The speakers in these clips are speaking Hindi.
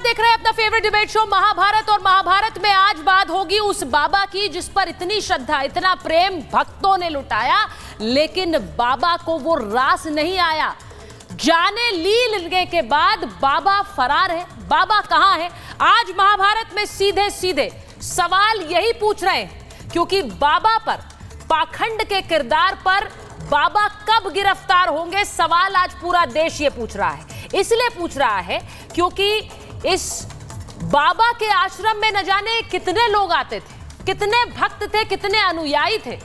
देख रहे हैं अपना फेवरेट डिबेट शो महाभारत। और महाभारत में आज बात होगी उस बाबा की जिस पर इतनी श्रद्धा, इतना प्रेम भक्तों ने लुटाया, लेकिन बाबा को वो रास नहीं आया। जाने ली लेने के बाद बाबा फरार है। बाबा कहां है? आज महाभारत में सीधे सीधे सवाल यही पूछ रहे हैं, क्योंकि बाबा पर, पाखंड के किरदार पर बाबा कब गिरफ्तार होंगे, सवाल आज पूरा देश ये पूछ रहा है। इसलिए पूछ रहा है क्योंकि इस बाबा के आश्रम में न जाने कितने लोग आते थे, कितने भक्त थे, कितने अनुयायी थे।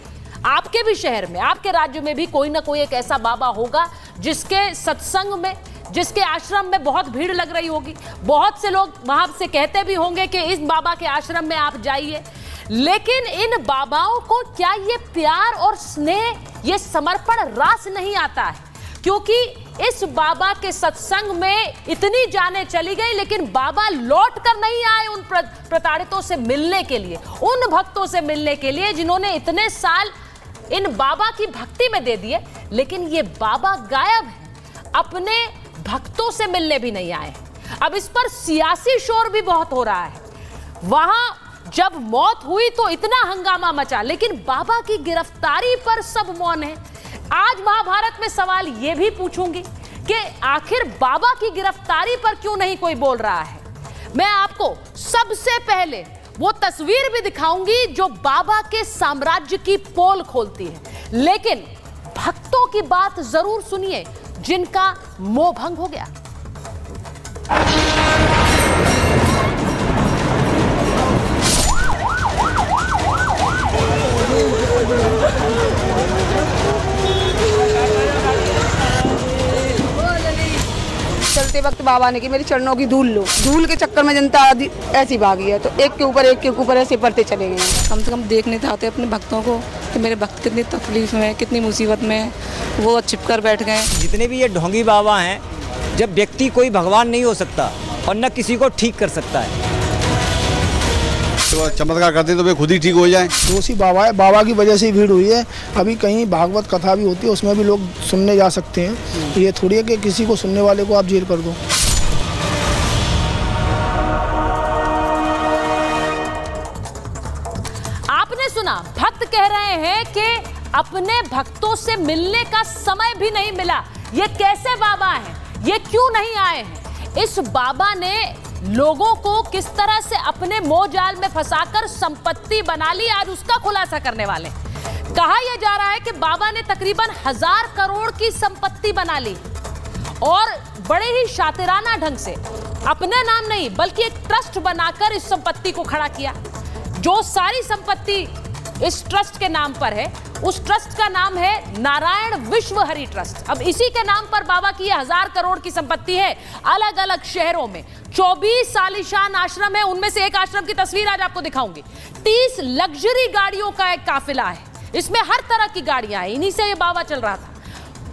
आपके भी शहर में, आपके राज्य में भी कोई ना कोई एक ऐसा बाबा होगा जिसके सत्संग में, जिसके आश्रम में बहुत भीड़ लग रही होगी। बहुत से लोग वहां से कहते भी होंगे कि इस बाबा के आश्रम में आप जाइए। लेकिन इन बाबाओं को क्या ये प्यार और स्नेह, ये समर्पण रास नहीं आता है? क्योंकि इस बाबा के सत्संग में इतनी जानें चली गई, लेकिन बाबा लौट कर नहीं आए उन प्रताड़ितों से मिलने के लिए, उन भक्तों से मिलने के लिए जिन्होंने इतने साल इन बाबा की भक्ति में दे दिए। लेकिन ये बाबा गायब है, अपने भक्तों से मिलने भी नहीं आए। अब इस पर सियासी शोर भी बहुत हो रहा है। वहां जब मौत हुई तो इतना हंगामा मचा, लेकिन बाबा की गिरफ्तारी पर सब मौन है। आज महाभारत में सवाल यह भी पूछूंगी कि आखिर बाबा की गिरफ्तारी पर क्यों नहीं कोई बोल रहा है। मैं आपको सबसे पहले वो तस्वीर भी दिखाऊंगी जो बाबा के साम्राज्य की पोल खोलती है। लेकिन भक्तों की बात जरूर सुनिए जिनका मोह भंग हो गया। चलते वक्त बाबा ने कि मेरे चरणों की धूल लो, धूल के चक्कर में जनता ऐसी भागी है, तो एक के ऊपर ऐसे बढ़ते चले गए। कम से कम देखने तो आते अपने भक्तों को कि मेरे भक्त कितनी तकलीफ में, कितनी मुसीबत में है, वो छिप कर बैठ गए। जितने भी ये ढोंगी बाबा हैं, जब व्यक्ति कोई भगवान नहीं हो सकता और न किसी को ठीक कर सकता है, तो चमत्कार करते हैं तो वे खुद ही ठीक हो जाए। दोषी बाबा है, बाबा की वजह से भीड़ हुई है। अभी कहीं भागवत कथा भी होती है, उसमें भी लोग सुनने जा सकते हैं। ये थोड़ी है कि किसी को सुनने वाले को आप जेल कर दो। आपने सुना, भक्त कह रहे हैं कि अपने भक्तों से मिलने का समय भी नहीं मिला। ये कैसे बाबा हैं? ये क्यों नहीं आए हैं? इस बाबा ने लोगों को किस तरह से अपने मोह जाल में फंसाकर संपत्ति बना ली, आज उसका खुलासा करने वाले। कहा यह जा रहा है कि बाबा ने तकरीबन 1000 करोड़ की संपत्ति बना ली और बड़े ही शातिराना ढंग से, अपने नाम नहीं बल्कि एक ट्रस्ट बनाकर इस संपत्ति को खड़ा किया। जो सारी संपत्ति इस ट्रस्ट के नाम पर है, उस ट्रस्ट का नाम है नारायण विश्व हरि ट्रस्ट। अब इसी के नाम पर बाबा की 1000 करोड़ की संपत्ति है। अलग अलग शहरों में 24 आलीशान आश्रम है, उनमें से एक आश्रम की तस्वीर आज आपको दिखाऊंगी। 30 लग्जरी गाड़ियों का एक काफिला है, इसमें हर तरह की गाड़ियां हैं, इन्हीं से ये बाबा चल रहा था।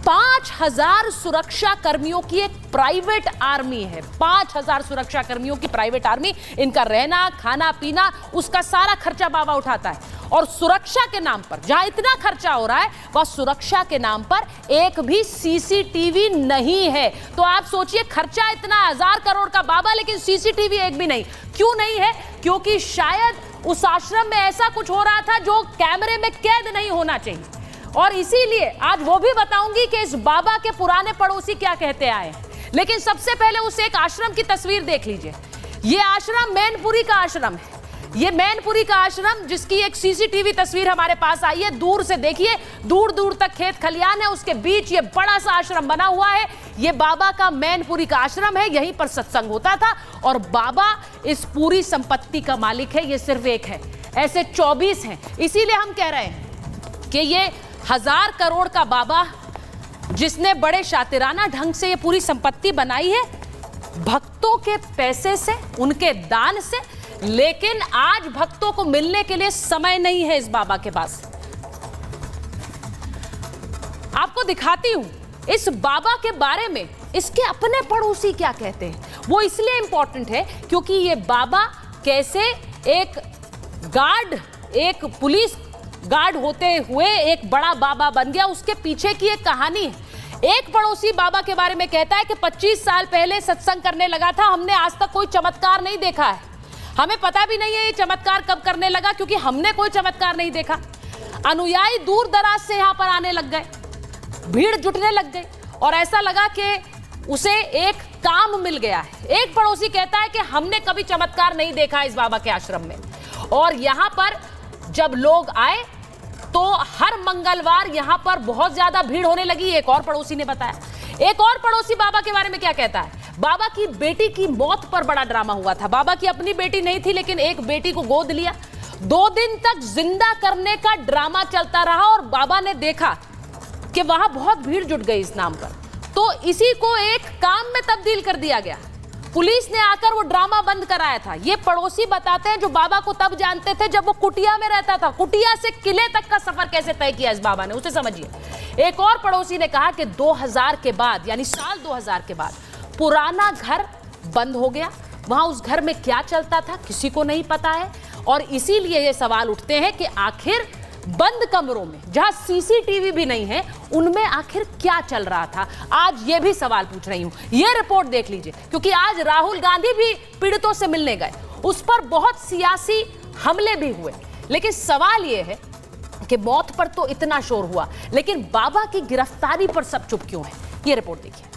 5000 सुरक्षा कर्मियों की एक प्राइवेट आर्मी है, 5000 सुरक्षा कर्मियों की प्राइवेट आर्मी। इनका रहना, खाना, पीना, उसका सारा खर्चा बाबा उठाता है। और सुरक्षा के नाम पर जहां इतना खर्चा हो रहा है, वह सुरक्षा के नाम पर एक भी सीसीटीवी नहीं है। तो आप सोचिए, खर्चा इतना 1000 करोड़ का बाबा, लेकिन सीसीटीवी एक भी नहीं। क्यों नहीं है? क्योंकि शायद उस आश्रम में ऐसा कुछ हो रहा था जो कैमरे में कैद नहीं होना चाहिए। और इसीलिए आज वो भी बताऊंगी कि इस बाबा के पुराने पड़ोसी क्या कहते आए हैं। लेकिन सबसे पहले उस एक आश्रम की तस्वीर देख लीजिए। ये आश्रम मैनपुरी का आश्रम है। ये मैनपुरी का आश्रम, जिसकी एक सीसीटीवी तस्वीर हमारे पास आई है। दूर से देखिए, दूर दूर तक खेत खलियान है, उसके बीच ये बड़ा सा आश्रम बना हुआ है। ये बाबा का मैनपुरी का आश्रम है, यहीं पर सत्संग होता था। और बाबा इस पूरी संपत्ति का मालिक है, ये सिर्फ एक है, ऐसे 24 हैं। इसीलिए हम कह रहे हैं कि ये 1000 करोड़ का बाबा, जिसने बड़े शातिराना ढंग से ये पूरी संपत्ति बनाई है, भक्तों के पैसे से, उनके दान से। लेकिन आज भक्तों को मिलने के लिए समय नहीं है इस बाबा के पास। आपको दिखाती हूं इस बाबा के बारे में इसके अपने पड़ोसी क्या कहते हैं। वो इसलिए इंपॉर्टेंट है क्योंकि ये बाबा कैसे एक गार्ड, एक पुलिस गार्ड होते हुए एक बड़ा बाबा बन गया, उसके पीछे की एक कहानी है। एक पड़ोसी बाबा के बारे में कहता है कि 25 साल पहले सत्संग करने लगा था, हमने आज तक कोई चमत्कार नहीं देखा है। हमें पता भी नहीं है ये चमत्कार कब करने लगा, क्योंकि हमने कोई चमत्कार नहीं देखा। अनुयायी दूर दराज से यहां पर आने लग गए, भीड़ जुटने लग गई और ऐसा लगा कि उसे एक काम मिल गया है। एक पड़ोसी कहता है कि हमने कभी चमत्कार नहीं देखा इस बाबा के आश्रम में, और यहां पर जब लोग आए तो हर मंगलवार यहां पर बहुत ज्यादा भीड़ होने लगी। एक और पड़ोसी ने बताया। एक और पड़ोसी बाबा के बारे में क्या कहता है, बाबा की बेटी की मौत पर बड़ा ड्रामा हुआ था। बाबा की अपनी बेटी नहीं थी, लेकिन एक बेटी को गोद लिया, 2 दिन तक जिंदा करने का ड्रामा चलता रहा और बाबा ने देखा कि वहां बहुत भीड़ जुट गई इस नाम पर, तो इसी को एक काम में तब्दील कर दिया गया। पुलिस ने आकर वो ड्रामा बंद कराया था। ये पड़ोसी बताते हैं जो बाबा को तब जानते थे जब वो कुटिया में रहता था। कुटिया से किले तक का सफर कैसे तय किया इस बाबा ने, उसे समझिए। एक और पड़ोसी ने कहा कि 2000 के बाद, यानी साल 2000 के बाद पुराना घर बंद हो गया। वहां उस घर में क्या चलता था किसी को नहीं पता है, और इसीलिए ये सवाल उठते हैं कि आखिर बंद कमरों में जहां सीसीटीवी भी नहीं है उनमें आखिर क्या चल रहा था। आज ये भी सवाल पूछ रही हूं। ये रिपोर्ट देख लीजिए, क्योंकि आज राहुल गांधी भी पीड़ितों से मिलने गए, उस पर बहुत सियासी हमले भी हुए, लेकिन सवाल ये है कि मौत पर तो इतना शोर हुआ, लेकिन बाबा की गिरफ्तारी पर सब चुप क्यों है। ये रिपोर्ट देखिए।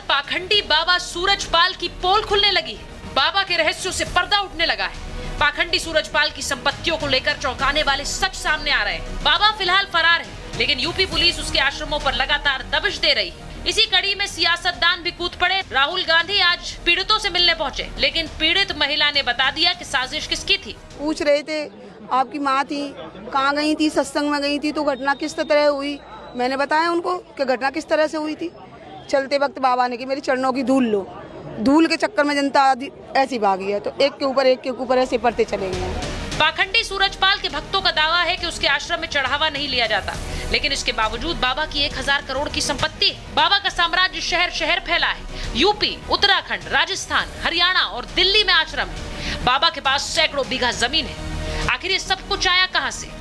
पाखंडी बाबा सूरजपाल की पोल खुलने लगी है। बाबा के रहस्यों से पर्दा उठने लगा है। पाखंडी सूरजपाल की संपत्तियों को लेकर चौंकाने वाले सच सामने आ रहे हैं। बाबा फिलहाल फरार है, लेकिन यूपी पुलिस उसके आश्रमों पर लगातार दबिश दे रही है। इसी कड़ी में सियासतदान भी कूद पड़े। राहुल गांधी आज पीड़ितों से मिलने पहुंचे, लेकिन पीड़ित महिला ने बता दिया कि साजिश किसकी थी। पूछ रहे थे आपकी माँ थी, कहाँ गई थी, सत्संग में गई थी, तो घटना किस तरह हुई। मैंने बताया उनको कि घटना किस तरह से हुई थी। चलते वक्त बाबा ने कि मेरे चरणों की धूल लो। धूल के चक्कर में जनता ऐसी भागी है, तो एक के ऊपर ऐसे पड़ते चले गए हैं। पाखंडी सूरजपाल के भक्तों का दावा है कि उसके आश्रम में चढ़ावा नहीं लिया जाता, लेकिन इसके बावजूद बाबा की 1000 करोड़ की संपत्ति है। बाबा का साम्राज्य शहर शहर फैला है। यूपी, उत्तराखंड, राजस्थान, हरियाणा और दिल्ली में आश्रम है। बाबा के पास सैकड़ों बीघा जमीन है। आखिर ये सब कुछ आया कहाँ से?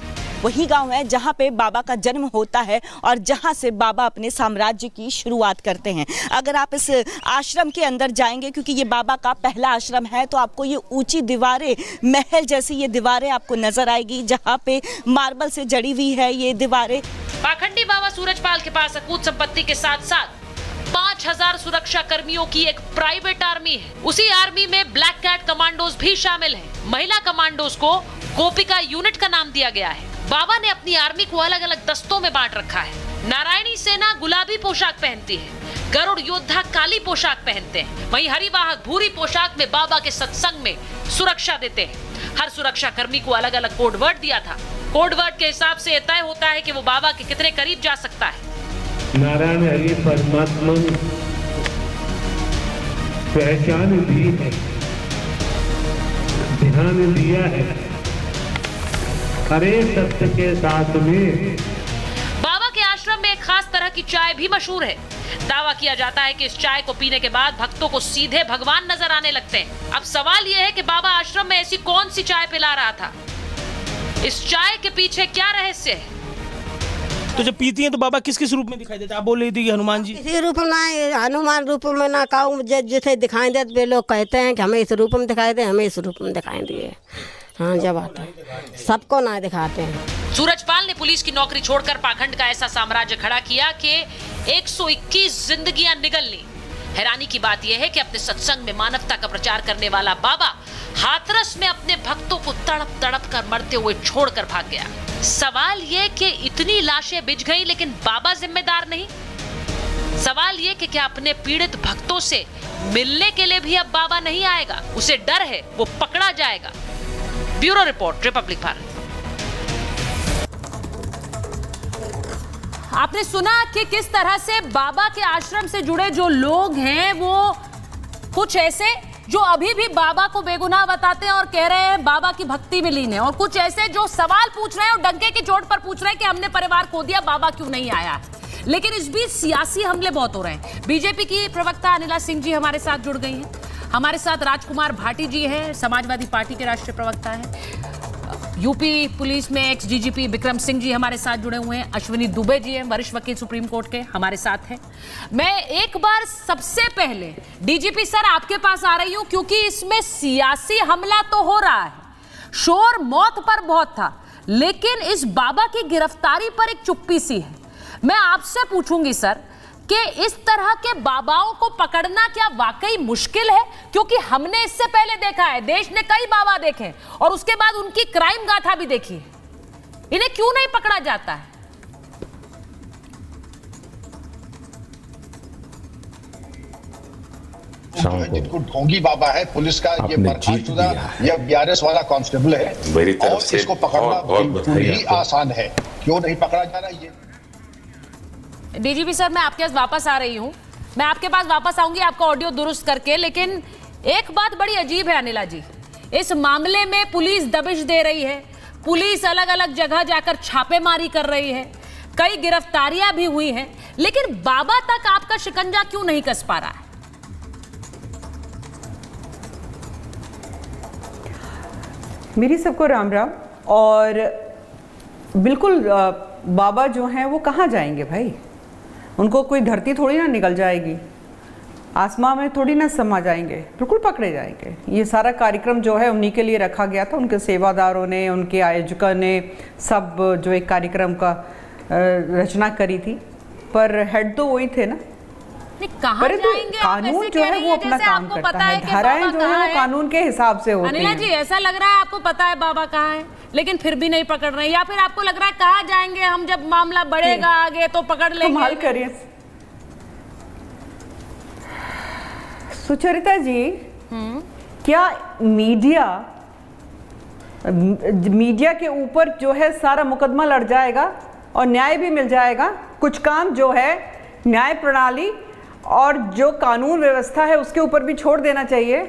वही गांव है जहां पे बाबा का जन्म होता है और जहां से बाबा अपने साम्राज्य की शुरुआत करते हैं। अगर आप इस आश्रम के अंदर जाएंगे, क्योंकि ये बाबा का पहला आश्रम है, तो आपको ये ऊंची दीवारें, महल जैसी ये दीवारें आपको नजर आएगी, जहां पे मार्बल से जड़ी हुई है ये दीवारें। पाखंडी बाबा सूरजपाल के पास अकूत संपत्ति के साथ साथ 5000 सुरक्षा कर्मियों की एक प्राइवेट आर्मी है। उसी आर्मी में ब्लैक कैट कमांडोज भी शामिल हैं। महिला कमांडोज को गोपिका यूनिट का नाम दिया गया है। बाबा ने अपनी आर्मी को अलग अलग दस्तों में बांट रखा है। नारायणी सेना गुलाबी पोशाक पहनती है, गरुड़ योद्धा काली पोशाक पहनते हैं, वहीं हरिवाहक भूरी पोशाक में बाबा के सत्संग में सुरक्षा देते हैं। हर सुरक्षा कर्मी को अलग अलग कोड वर्ड दिया था। कोड वर्ड के हिसाब से तय होता है कि वो बाबा के कितने करीब जा सकता है। नारायण हरि परमात्मा ने पहचान दी है, ध्यान दिया है, हरे सत्य के साथ में। बाबा के आश्रम में एक खास तरह की चाय भी मशहूर है। दावा किया जाता है कि इस चाय को पीने के बाद भक्तों को सीधे भगवान नजर आने लगते हैं। अब सवाल यह है कि बाबा आश्रम में ऐसी कौन सी चाय पिला रहा था? इस चाय के पीछे क्या रहस्य है? तो जब पीती हैं तो बाबा किस किस रूप में दिखाई देते? आप बोल रही थी कि हनुमान जी। इसी रूप में, हनुमान रूप में ना कहूँ, जैसे दिखाई देते वे लोग कहते हैं कि हमें इस रूप में दिखाई दे, हमें इस रूप में दिखाई दिए। हाँ, जब आता है सबको ना दिखाते हैं। सूरजपाल ने पुलिस की नौकरी छोड़कर पाखंड का ऐसा साम्राज्य खड़ा किया कि 121 जिंदगियां निगल ली। हैरानी की बात यह है कि अपने सत्संग में मानवता का प्रचार करने वाला बाबा हाथरस में अपने भक्तों को तड़प तड़प कर मरते हुए छोड़कर भाग गया। सवाल ये कि इतनी लाशें बिछ गई, लेकिन बाबा जिम्मेदार नहीं। सवाल ये कि क्या अपने पीड़ित भक्तों से मिलने के लिए भी अब बाबा नहीं आएगा? उसे डर है वो पकड़ा जाएगा। Bureau report, Republic Bharat. आपने सुना कि किस तरह से बाबा के आश्रम से जुड़े जो लोग हैं वो कुछ ऐसे जो अभी भी बाबा को बेगुनाह बताते हैं और कह रहे हैं बाबा की भक्ति में लीन है, और कुछ ऐसे जो सवाल पूछ रहे हैं और डंके की चोट पर पूछ रहे हैं कि हमने परिवार खो दिया, बाबा क्यों नहीं आया। लेकिन इस बीच सियासी हमले बहुत हो रहे हैं। बीजेपी की प्रवक्ता अनिला सिंह जी हमारे साथ जुड़ गई हैं। हमारे साथ राजकुमार भाटी जी हैं, समाजवादी पार्टी के राष्ट्रीय प्रवक्ता हैं। यूपी पुलिस में एक्स डीजीपी विक्रम सिंह जी हमारे साथ जुड़े हुए हैं। अश्विनी दुबे जी हैं, वरिष्ठ वकील सुप्रीम कोर्ट के, हमारे साथ हैं। मैं एक बार सबसे पहले डीजीपी सर आपके पास आ रही हूं, क्योंकि इसमें सियासी हमला तो हो रहा है, शोर मौत पर बहुत था, लेकिन इस बाबा की गिरफ्तारी पर एक चुप्पी सी है। मैं आपसे पूछूंगी सर कि इस तरह के बाबाओं को पकड़ना क्या वाकई मुश्किल है? क्योंकि हमने इससे पहले देखा है, देश ने कई बाबा देखे और उसके बाद उनकी क्राइम गाथा भी देखी है। इन्हें क्यों नहीं पकड़ा जाता है? जिनको ढोंगी बाबा है, पुलिस का ये बर्खास्तुदा या बीआरएस वाला कांस्टेबल है, और इसको पकड़ना बिल्कुल ही आसान है। क्यों नहीं पकड़ा जा रहा है? ये डीजीपी सर, मैं आपके पास वापस आ रही हूं, मैं आपके पास वापस आऊंगी आपका ऑडियो दुरुस्त करके, लेकिन एक बात बड़ी अजीब है अनिला जी, इस मामले में पुलिस दबिश दे रही है, पुलिस अलग अलग जगह जाकर छापेमारी कर रही है, कई गिरफ्तारियां भी हुई हैं, लेकिन बाबा तक आपका शिकंजा क्यों नहीं कस पा रहा है? मेरी सबको राम राम। और बिल्कुल बाबा जो हैं वो कहाँ जाएंगे भाई? उनको कोई धरती थोड़ी ना निकल जाएगी, आसमां में थोड़ी ना समा जाएंगे, बिल्कुल पकड़े जाएंगे। ये सारा कार्यक्रम जो है उन्हीं के लिए रखा गया था, उनके सेवादारों ने, उनके आयोजकों ने सब जो एक कार्यक्रम का रचना करी थी, पर हेड तो वही थे ना। परंतु कानून जो है वो अपना काम करता है, धाराएं जो है वो कानून के हिसाब से होती हैं। अनिला जी, ऐसा लग रहा है आपको पता है बाबा कहाँ है, लेकिन फिर भी नहीं पकड़ रहे, या फिर आपको लग रहा है कहाँ जाएंगे हम, जब मामला बढ़ेगा आगे तो पकड़ लेंगे? कमाल करिए सुचरिता जी, क्या मीडिया के ऊपर जो है सारा मुकदमा लड़ जाएगा और न्याय भी मिल जाएगा? कुछ काम जो है न्याय प्रणाली और जो कानून व्यवस्था है उसके ऊपर भी छोड़ देना चाहिए।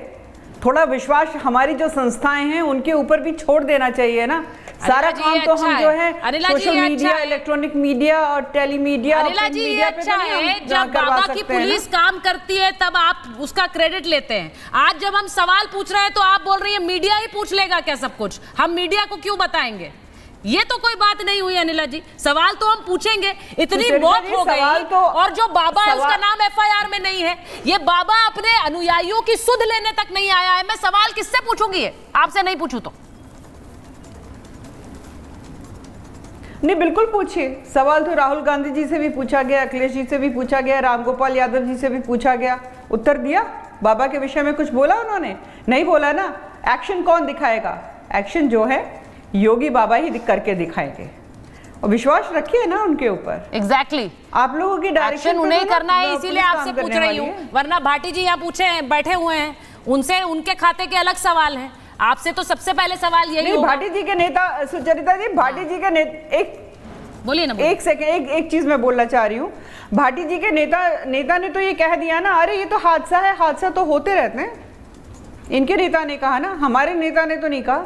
थोड़ा विश्वास हमारी जो संस्थाएं हैं उनके ऊपर भी छोड़ देना चाहिए ना। सारा काम तो हम जो है सोशल मीडिया, इलेक्ट्रॉनिक मीडिया और टेलीमीडिया, अनिला जी ये अच्छा है, जब बाबा की पुलिस काम करती है तब आप उसका क्रेडिट लेते हैं। आज जब हम सवाल पूछ रहे हैं तो आप बोल रही है मीडिया ही पूछ लेगा क्या सब कुछ, हम मीडिया को क्यों बताएंगे? ये तो कोई बात नहीं हुई अनिला जी, सवाल तो हम पूछेंगे। इतनी मौत हो गई तो और जो बाबा है उसका नाम एफआईआर में नहीं है, ये बाबा अपने अनुयायियों की सुध लेने तक नहीं आया है। मैं सवाल किससे पूछूंगी? आपसे नहीं पूछूं तो? नहीं, बिल्कुल पूछिए। सवाल तो राहुल गांधी जी से भी पूछा गया, अखिलेश जी से भी पूछा गया, रामगोपाल यादव जी से भी पूछा गया, उत्तर दिया? बाबा के विषय में कुछ बोला उन्होंने? नहीं बोला ना। एक्शन कौन दिखाएगा? एक्शन जो है योगी बाबा ही करके दिखाएंगे, और विश्वास रखिए ना उनके ऊपर। एग्जैक्टली आप लोगों की डायरेक्शन उन्हें करना है, इसीलिए आपसे पूछ रही हूँ, वरना भाटी जी यहाँ बैठे हुए हैं, उनसे उनके खाते के अलग सवाल हैं। आपसे तो सबसे पहले सवाल यही होगा। भाटी जी के नेता सुचरिता जी, भाटी जी के एक बोलिए ना, एक सेकंड, एक चीज मैं बोलना चाह रही हूँ। भाटी जी के नेता ने तो ये कह दिया ना, अरे ये तो हादसा है, हादसा तो होते रहते हैं। इनके नेता ने कहा ना, हमारे नेता ने तो नहीं कहा।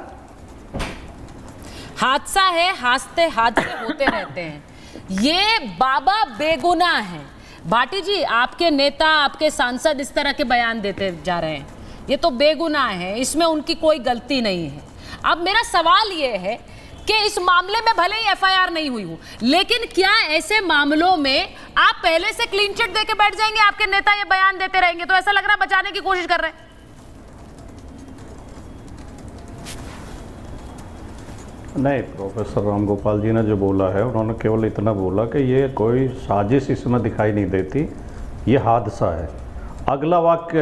हादसा है, हादसे होते रहते हैं। ये बाबा बेगुनाह है। भाटी जी, आपके नेता, आपके सांसद इस तरह के बयान देते जा रहे हैं, ये तो बेगुनाह है, इसमें उनकी कोई गलती नहीं है। अब मेरा सवाल ये है कि इस मामले में भले ही एफआईआर नहीं हुई हो, लेकिन क्या ऐसे मामलों में आप पहले से क्लीन चिट देके बैठ जाएंगे? आपके नेता ये बयान देते रहेंगे तो ऐसा लग रहा है बचाने की कोशिश कर रहे हैं। नहीं, प्रोफेसर रामगोपाल जी ने जो बोला है, उन्होंने केवल इतना बोला कि ये कोई साजिश इसमें दिखाई नहीं देती, ये हादसा है। अगला वाक्य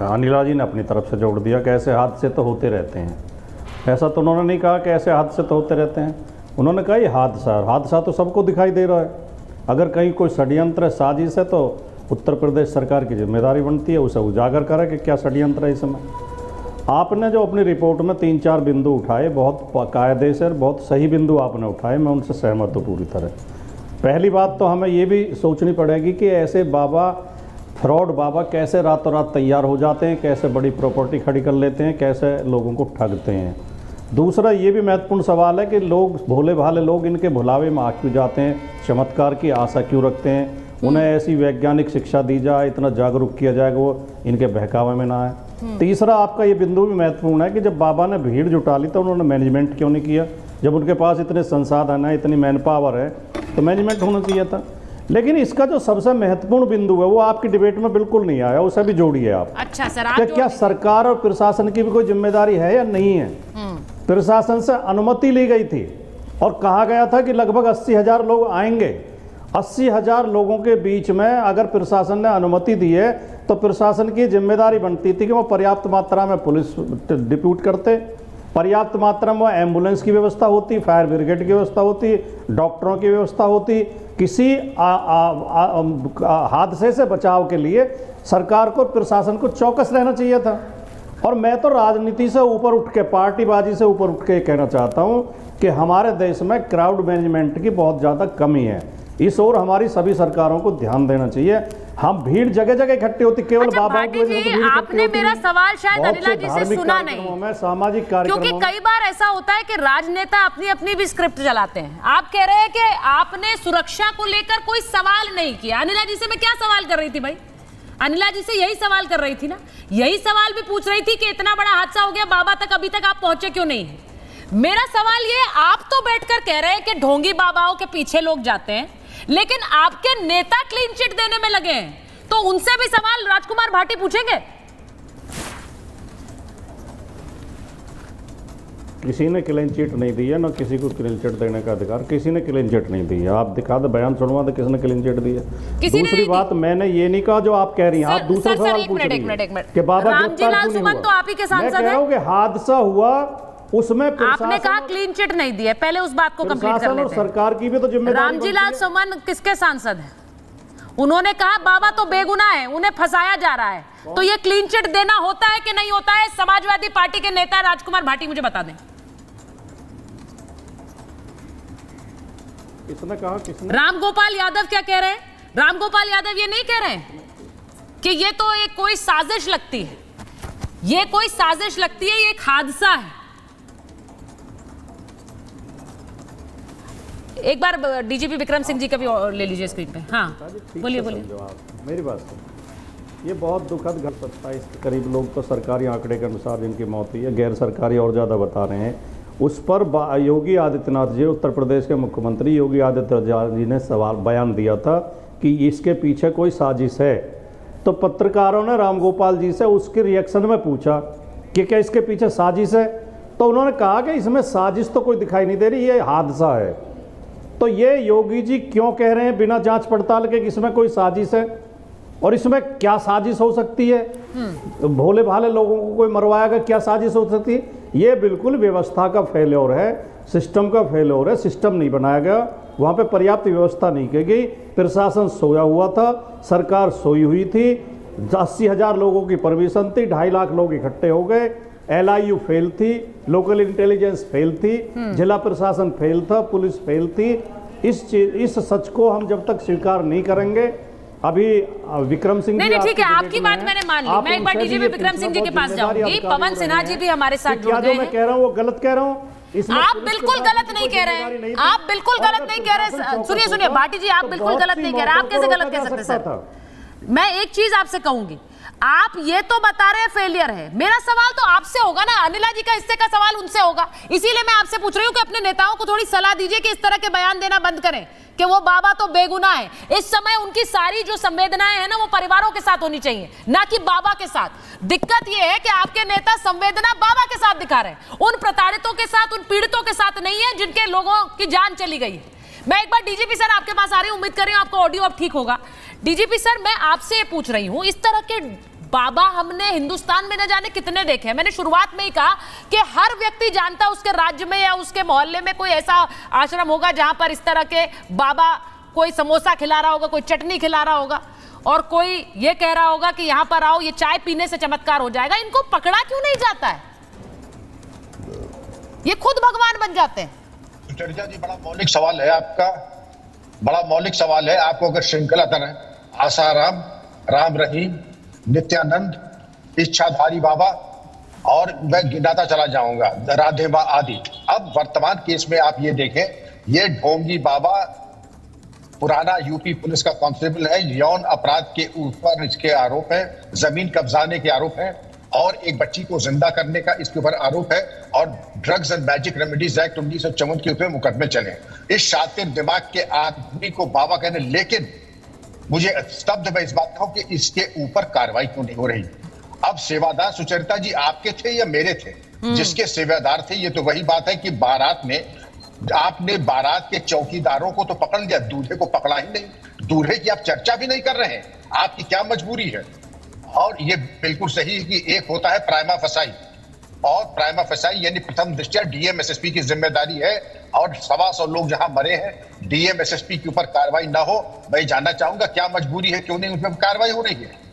अनिला जी ने अपनी तरफ से जोड़ दिया कि ऐसे हादसे तो होते रहते हैं। ऐसा तो उन्होंने नहीं कहा कि ऐसे हादसे तो होते रहते हैं, उन्होंने कहा ये हादसा तो सबको दिखाई दे रहा है। अगर कहीं कोई षड्यंत्र साजिश है तो उत्तर प्रदेश सरकार की जिम्मेदारी बनती है उसे उजागर करे कि क्या षड्यंत्र है इसमें। आपने जो अपनी रिपोर्ट में 3-4 बिंदु उठाए, बहुत कायदे से बहुत सही बिंदु आपने उठाए, मैं उनसे सहमत हूँ पूरी तरह। पहली बात तो हमें ये भी सोचनी पड़ेगी कि ऐसे बाबा फ्रॉड बाबा कैसे रातों रात तैयार हो जाते हैं, कैसे बड़ी प्रॉपर्टी खड़ी कर लेते हैं, कैसे लोगों को ठगते हैं। दूसरा ये भी महत्वपूर्ण सवाल है कि लोग, भोले भाले लोग इनके भुलावे में आ क्यों जाते हैं, चमत्कार की आशा क्यों रखते हैं। उन्हें ऐसी वैज्ञानिक शिक्षा दी जाए, इतना जागरूक किया जाए कि वो इनके बहकावे में ना आए। तीसरा आपका ये बिंदु भी महत्वपूर्ण है कि जब बाबा ने भीड़ जुटा ली तो उन्होंने मैनेजमेंट क्यों नहीं किया। जब उनके पास इतने संसाधन है, इतनी मैन पावर है, तो मैनेजमेंट होना चाहिए था। लेकिन इसका जो सबसे महत्वपूर्ण बिंदु है वो आपकी डिबेट में बिल्कुल नहीं आया, उसे भी जोड़िए आप। अच्छा सर, आप क्या सरकार और प्रशासन की भी कोई जिम्मेदारी है या नहीं है। प्रशासन से अनुमति ली गई थी और कहा गया था कि लगभग 80,000 लोग आएंगे। 80,000 लोगों के बीच में अगर प्रशासन ने अनुमति दी है तो प्रशासन की जिम्मेदारी बनती थी कि वो पर्याप्त मात्रा में पुलिस डिप्यूट करते, पर्याप्त मात्रा में एम्बुलेंस की व्यवस्था होती, फायर ब्रिगेड की व्यवस्था होती, डॉक्टरों की व्यवस्था होती। किसी हादसे से बचाव के लिए सरकार को, प्रशासन को चौकस रहना चाहिए था। और मैं तो राजनीति से ऊपर उठ के, पार्टीबाजी से ऊपर उठ के कहना चाहता हूं कि हमारे देश में क्राउड मैनेजमेंट की बहुत ज़्यादा कमी है। इस ओर हमारी सभी सरकारों को ध्यान देना चाहिए। हम भीड़ जगह जगह इकट्ठे होती, केवल बाबाओं की वजह से भीड़ आपने मेरा सवाल शायद अनिला जी से सुना नहीं, सामाजिक कार्यक्रमों, क्योंकि कई बार ऐसा होता है कि राजनेता अपनी अपनी भी स्क्रिप्ट चलाते हैं। आप कह रहे हैं कि आपने सुरक्षा को लेकर कोई सवाल नहीं किया। अनिला जी से मैं क्या सवाल कर रही थी भाई? अनिला जी से यही सवाल कर रही थी ना, यही सवाल भी पूछ रही थी कि इतना बड़ा हादसा हो गया, बाबा तक अभी तक आप पहुंचे क्यों नहीं है। मेरा सवाल ये, आप तो बैठकर कह रहे हैं कि ढोंगी बाबाओं के पीछे लोग जाते हैं, लेकिन आपके नेता क्लीन चिट देने में लगे हैं, तो उनसे भी सवाल राजकुमार भाटी पूछेंगे? किसी ने क्लीन चिट नहीं दी है, ना किसी को क्लीन चिट देने का अधिकार, किसी ने क्लीन चिट नहीं दी है। आप दिखा दो, बयान सुनवा दो, किसने क्लीन चिट दी है। दूसरी बात, मैंने ये नहीं कहा जो आप कह रही हैं, आप दूसरा सवाल पूछ रही हैं कि बाबा गिरफ्तार क्यों नहीं हुआ। तो आप ही के सांसद हैं। मैं कह रहा हूं कि हादसा हुआ, उसमें आपने कहा क्लीन चिट नहीं दी है, पहले उस बात को कंप्लीट कर लेते हैं। सरकार की भी तो जिम्मेदारी। रामजीलाल सुमन किसके सांसद हैं? उन्होंने कहा बाबा तो बेगुनाह है, उन्हें फंसाया जा रहा है। तो ये क्लीन चिट देना होता है कि नहीं होता है? समाजवादी पार्टी के नेता राजकुमार भाटी मुझे बता दें। किसने कहा? किसने? रामगोपाल यादव क्या कह रहे हैं? रामगोपाल यादव ये नहीं कह रहे हैं कि ये तो एक कोई साजिश लगती है, ये कोई साजिश लगती है, ये एक हादसा है। एक बार डीजीपी विक्रम सिंह जी का भी ले लीजिए स्क्रीन पे। हाँ बोलिए बोलिए। मेरी बात सुन, ये बहुत दुखद घटना। 27 के करीब लोग तो सरकारी आंकड़े के अनुसार जिनकी मौत हुई है, गैर सरकारी और ज़्यादा बता रहे हैं। उस पर योगी आदित्यनाथ जी, उत्तर प्रदेश के मुख्यमंत्री योगी आदित्यनाथ जी ने सवाल बयान दिया था कि इसके पीछे कोई साजिश है। तो पत्रकारों ने रामगोपाल जी से उसके रिएक्शन में पूछा कि क्या इसके पीछे साजिश है, तो उन्होंने कहा कि इसमें साजिश तो कोई दिखाई नहीं दे रही, ये हादसा है। तो ये योगी जी क्यों कह रहे हैं बिना जांच पड़ताल के कि इसमें कोई साजिश है? और इसमें क्या साजिश हो सकती है? भोले भाले लोगों को कोई मरवाएगा, क्या साजिश हो सकती है? ये बिल्कुल व्यवस्था का फेल्योर है, सिस्टम का फेल्योर है। सिस्टम नहीं बनाया गया, वहाँ पे पर्याप्त व्यवस्था नहीं की गई, प्रशासन सोया हुआ था, सरकार सोई हुई थी, 80,000 लोगों की परमिशन थी, 2.5 लाख लोग इकट्ठे हो गए, LIU फेल थी, लोकल इंटेलिजेंस फेल थी, जिला प्रशासन फेल था, पुलिस फेल थी। इस सच को हम जब तक स्वीकार नहीं करेंगे, अभी विक्रम सिंह नहीं, ठीक है, आपकी बात मैंने मान ली। मैं एक बार डीजीपी विक्रम सिंह जी के पास जाऊंगी। पवन सिन्हा जी भी हमारे साथ जुड़ गए हैं। मैं कह रहा हूँ वो गलत कह रहा हूँ? आप बिल्कुल गलत नहीं कह रहे हैं, आप बिल्कुल गलत नहीं कह रहे। सुनिए सुनिए भाटी जी, आप बिल्कुल गलत नहीं कह रहे। आप कैसे गलत कह सकते सर? मैं एक चीज आपसे कहूंगी, आप ये तो बता रहे हैं फेलियर है, मेरा सवाल तो आपसे होगा ना। अनिला जी का हिस्से का सवाल उनसे होगा, इसीलिए मैं आपसे पूछ रही हूँ कि अपने नेताओं को थोड़ी सलाह दीजिए कि इस तरह के बयान देना बंद करें कि वो बाबा तो बेगुनाह है। इस समय उनकी सारी जो संवेदनाएं हैं ना, वो परिवारों के साथ होनी चाहिए, ना कि बाबा के साथ। दिक्कत ये है कि आपके नेता संवेदना बाबा के साथ दिखा रहे हैं, उन प्रताड़ितों के साथ, उन पीड़ितों के साथ नहीं है जिनके लोगों की जान चली गई है। मैं एक बार डीजीपी सर आपके पास आ रही हूं, उम्मीद कर रही हूं आपको ऑडियो अब ठीक होगा। डीजीपी सर, मैं आपसे ये पूछ रही हूं, इस तरह के बाबा हमने हिंदुस्तान में न जाने कितने देखे हैं। मैंने शुरुआत में ही कहा कि हर व्यक्ति जानता है उसके राज्य में या उसके मोहल्ले में कोई ऐसा आश्रम होगा जहां पर इस तरह के बाबा कोई समोसा खिला रहा होगा, कोई चटनी खिला रहा होगा, और कोई ये कह रहा होगा कि यहां पर आओ, ये चाय पीने से चमत्कार हो जाएगा। इनको पकड़ा क्यों नहीं जाता है? ये खुद भगवान बन जाते हैं। चर्चा जी, बड़ा मौलिक सवाल है आपका, बड़ा मौलिक सवाल है। आपको अगर श्रृंखला तरह आसाराम राम रहीम, नित्यानंद, इच्छाधारी बाबा और मैं गिनाता चला जाऊंगा, राधे माँ आदि। अब वर्तमान केस में आप ये देखें, ये ढोंगी बाबा पुराना यूपी पुलिस का कांस्टेबल है, यौन अपराध के ऊपर इसके आरोप है, जमीन कब्जाने के आरोप है और एक बच्ची को जिंदा करने का इसके ऊपर आरोप है और drugs and magic remedies act 1954 के ऊपर मुकदमे चले। इस शातिर दिमाग के आदमी को बाबा कहने, लेकिन मुझे स्तब्ध मैं इस बात कहूं कि इसके ऊपर कार्रवाई क्यों नहीं हो रही। अब सेवादार सुचरिता जी आपके थे या मेरे थे? जिसके सेवादार थे, ये तो वही बात है कि बारात में आपने बारात के चौकीदारों को तो पकड़ लिया, दूल्हे को पकड़ा ही नहीं। दूल्हे की आप चर्चा भी नहीं कर रहे हैं, आपकी क्या मजबूरी है? और ये बिल्कुल सही है कि एक होता है प्राइमा फसाई, और प्राइमा फसाई यानी प्रथम दृष्टया डीएम एसएसपी की जिम्मेदारी है, और 125 लोग जहां मरे हैं, डीएम एसएसपी के ऊपर कार्रवाई ना हो। मैं जानना चाहूंगा क्या मजबूरी है, क्यों नहीं उन पर कार्रवाई हो रही है?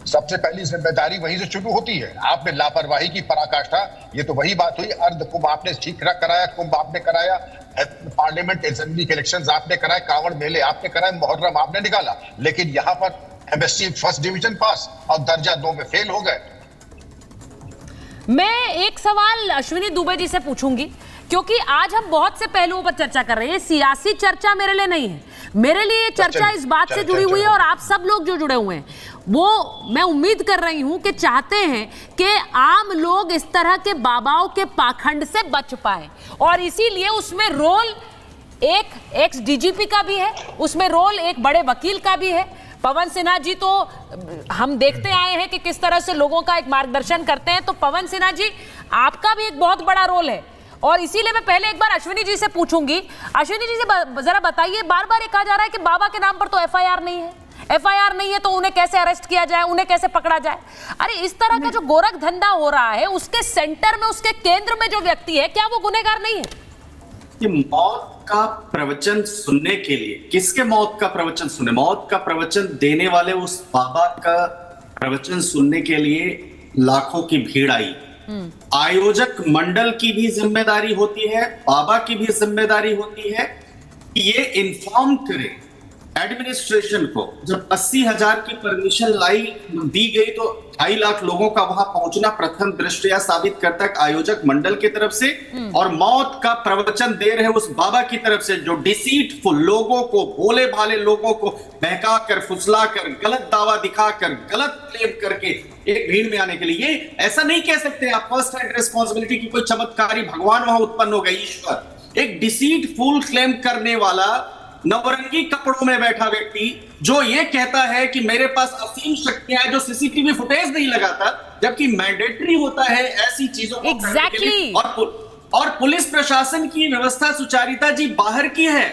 सबसे पहली जिम्मेदारी वहीं से शुरू होती है। आपने लापरवाही की पराकाष्ठा, ये तो वही बात हुई, अर्ध कुंभ आपने ठीक कराया, कुंभ आपने कराया, पार्लियामेंट असेंबली के इलेक्शंस आपने कराए, कांवड़ मेले आपने कराए, मुहर्रम आपने निकाला, लेकिन यहां पर एमएससी फर्स्ट डिवीजन पास और दर्जा 2 में फेल हो गए। मैं एक सवाल अश्विनी दुबे जी से पूछूंगी, क्योंकि आज हम बहुत से पहलुओं पर चर्चा कर रहे हैं। सियासी चर्चा मेरे लिए नहीं है, मेरे लिए ये चर्चा इस बात से जुड़ी हुई है, और आप सब लोग जो जुड़े हुए हैं वो मैं उम्मीद कर रही हूं कि चाहते हैं कि आम लोग इस तरह के बाबाओं के पाखंड से बच पाए, और इसीलिए उसमें रोल एक एक्स डीजीपी का भी है, उसमें रोल एक बड़े वकील का भी है। पवन सिन्हा जी तो हम देखते आए हैं कि किस तरह से लोगों का एक मार्गदर्शन करते हैं, तो पवन सिन्हा जी आपका भी एक बहुत बड़ा रोल है, और इसीलिए मैं पहले एक बार अश्विनी जी से पूछूंगी। अश्विनी जी से जरा बताइए, बार बार ये कहा जा रहा है कि बाबा के नाम पर तो एफआईआर नहीं है, एफआईआर नहीं है तो उन्हें कैसे अरेस्ट किया जाए, उन्हें कैसे पकड़ा जाए? अरे इस तरह का जो गोरख धंधा हो रहा है, उसके सेंटर में, उसके केंद्र में जो व्यक्ति है, क्या वो गुनहगार नहीं है? कि मौत का प्रवचन सुनने के लिए, किसके मौत का प्रवचन सुने? मौत का प्रवचन देने वाले उस बाबा का प्रवचन सुनने के लिए लाखों की भीड़ आई। आयोजक मंडल की भी जिम्मेदारी होती है, बाबा की भी जिम्मेदारी होती है कि ये इन्फॉर्म करे एडमिनिस्ट्रेशन को। जब 80,000 की परमिशन दी गई तो 2.5 लाख लोगों का वहां पहुंचना प्रथम दृष्टया साबित करता है आयोजक मंडल की तरफ से और मौत का प्रवचन दे रहे उस बाबा की तरफ से, जो डिसीटफुल लोगों को, भोले भाले लोगों को बहका कर, फुसला कर, गलत दावा दिखाकर, गलत क्लेम करके एक भीड़ में आने के लिए। ये ऐसा नहीं कह सकते आप फर्स्ट हैंड रिस्पॉन्सिबिलिटी की कोई चमत्कारी भगवान वहां उत्पन्न हो गए, ईश्वर। एक डिसीटफुल क्लेम करने वाला नवरंगी कपड़ों में बैठा व्यक्ति जो ये कहता है कि मेरे पास असीम शक्तियां हैं, जो सीसीटीवी फुटेज नहीं लगाता, जबकि मैंडेटरी होता है ऐसी चीजों को एग्जैक्टली। और पुलिस प्रशासन की व्यवस्था सुचारिता जी बाहर की है।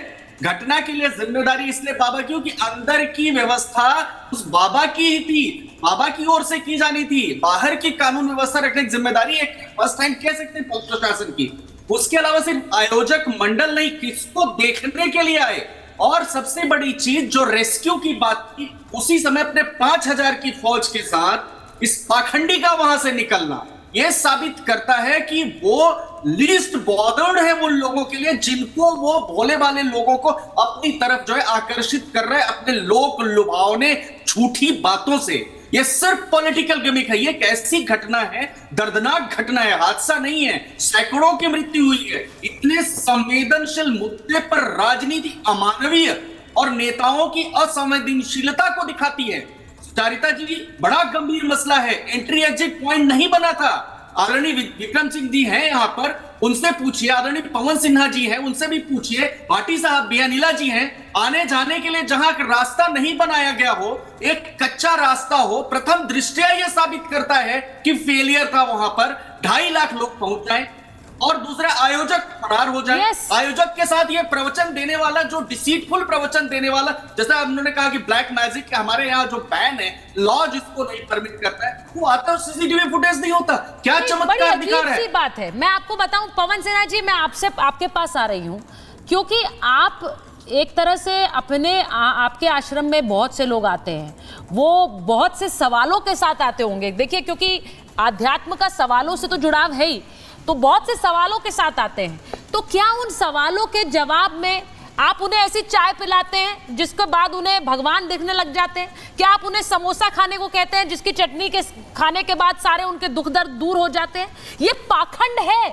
घटना के लिए जिम्मेदारी इसलिए बाबा की, क्योंकि अंदर की व्यवस्था उस बाबा की ही थी, बाबा की ओर से की जानी थी। बाहर की कानून व्यवस्था रखने की जिम्मेदारी एक फर्स्ट टाइम कह सकते हैं पुलिस प्रशासन की। उसके अलावा सिर्फ आयोजक मंडल नहीं, किसको देखने के लिए आए। और सबसे बड़ी चीज जो रेस्क्यू की बात की, उसी समय अपने 5,000 की फौज के साथ इस पाखंडी का वहां से निकलना, यह साबित करता है कि वो लीस्ट बॉदर्ड है उन लोगों के लिए जिनको वो भोले वाले लोगों को अपनी तरफ जो है आकर्षित कर रहे हैं अपने लोक लुभावने झूठी बातों से। ये सिर्फ पॉलिटिकल गिमिक है। ये एक ऐसी घटना है, दर्दनाक घटना है, हादसा नहीं है, सैकड़ों की मृत्यु हुई है। इतने संवेदनशील मुद्दे पर राजनीति अमानवीय और नेताओं की असंवेदनशीलता को दिखाती है। सुचारिता जी, बड़ा गंभीर मसला है, एंट्री एग्जिट पॉइंट नहीं बना था। आदरणीय विक्रम सिंह जी हैं यहाँ पर, उनसे पूछिए, आदरणीय पवन सिन्हा जी हैं, उनसे भी पूछिए, भाटी साहब भी, अनिला जी हैं, आने जाने के लिए जहां रास्ता नहीं बनाया गया हो, एक कच्चा रास्ता हो, प्रथम दृष्टया यह साबित करता है कि फेलियर था वहां पर। 2.5 लाख लोग पहुंच जाएं और दूसरा आयोजक फरार हो जाए। आयोजक के साथ ये प्रवचन देने वाला, जो डिसीटफुल प्रवचन देने वाला, जैसा उन्होंने कहा कि ब्लैक मैजिक हमारे यहाँ जो बैन है, लॉ जिसको नहीं परमिट करता है, वो आता है, सीसीटीवी फुटेज नहीं होता। क्या चमत्कार दिखा रहा है। बात है, मैं आपको बताऊं पवन सिन्हा जी, मैं आपके पास आ रही हूं क्योंकि आप एक तरह से अपने आपके आश्रम में बहुत से लोग आते हैं, वो बहुत से सवालों के साथ आते होंगे। देखिए, क्योंकि आध्यात्म का सवालों से तो जुड़ाव है ही, तो बहुत से सवालों के साथ आते हैं। तो क्या उन सवालों के जवाब में आप उन्हें ऐसी चाय पिलाते हैं जिसके बाद उन्हें भगवान दिखने लग जाते हैं? क्या आप उन्हें समोसा खाने को कहते हैं जिसकी चटनी के खाने के बाद सारे उनके दुख दर्द दूर हो जाते हैं? ये पाखंड है।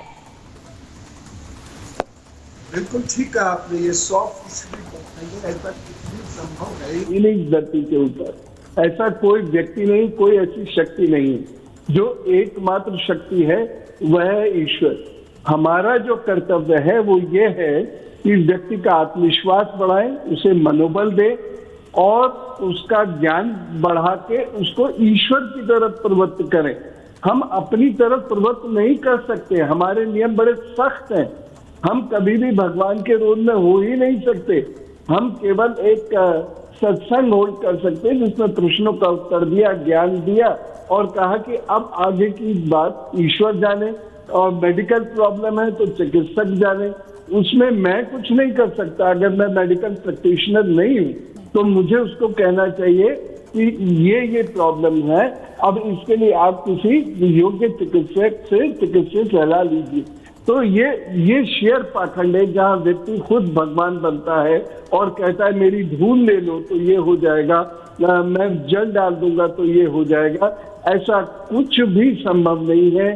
बिल्कुल ठीक है आपने, ये 100% ऐसा संभव है ही नहीं धरती के ऊपर। ऐसा कोई व्यक्ति नहीं, कोई ऐसी शक्ति नहीं। जो एकमात्र शक्ति है वह है ईश्वर। हमारा जो कर्तव्य है वो ये है कि व्यक्ति का आत्मविश्वास बढ़ाएं, उसे मनोबल दे और उसका ज्ञान बढ़ा के उसको ईश्वर की तरफ प्रवृत्त करें। हम अपनी तरफ प्रवृत्त नहीं कर सकते, हमारे नियम बड़े सख्त हैं। हम कभी भी भगवान के रोल में हो ही नहीं सकते। हम केवल एक सत्संग होल्ड कर सकते हैं जिसमें प्रश्नों का उत्तर दिया, ज्ञान दिया और कहा कि अब आगे की बात ईश्वर जाने, और मेडिकल प्रॉब्लम है तो चिकित्सक जाने, उसमें मैं कुछ नहीं कर सकता। अगर मैं मेडिकल प्रैक्टिशनर नहीं हूँ तो मुझे उसको कहना चाहिए कि ये प्रॉब्लम है, अब इसके लिए आप किसी योग्य चिकित्सक से चिकित्सीय सलाह लीजिए। तो ये शेयर पाखंड है जहाँ व्यक्ति खुद भगवान बनता है और कहता है मेरी धूल ले लो तो ये हो जाएगा, मैं जल डाल दूंगा तो ये हो जाएगा। ऐसा कुछ भी संभव नहीं है।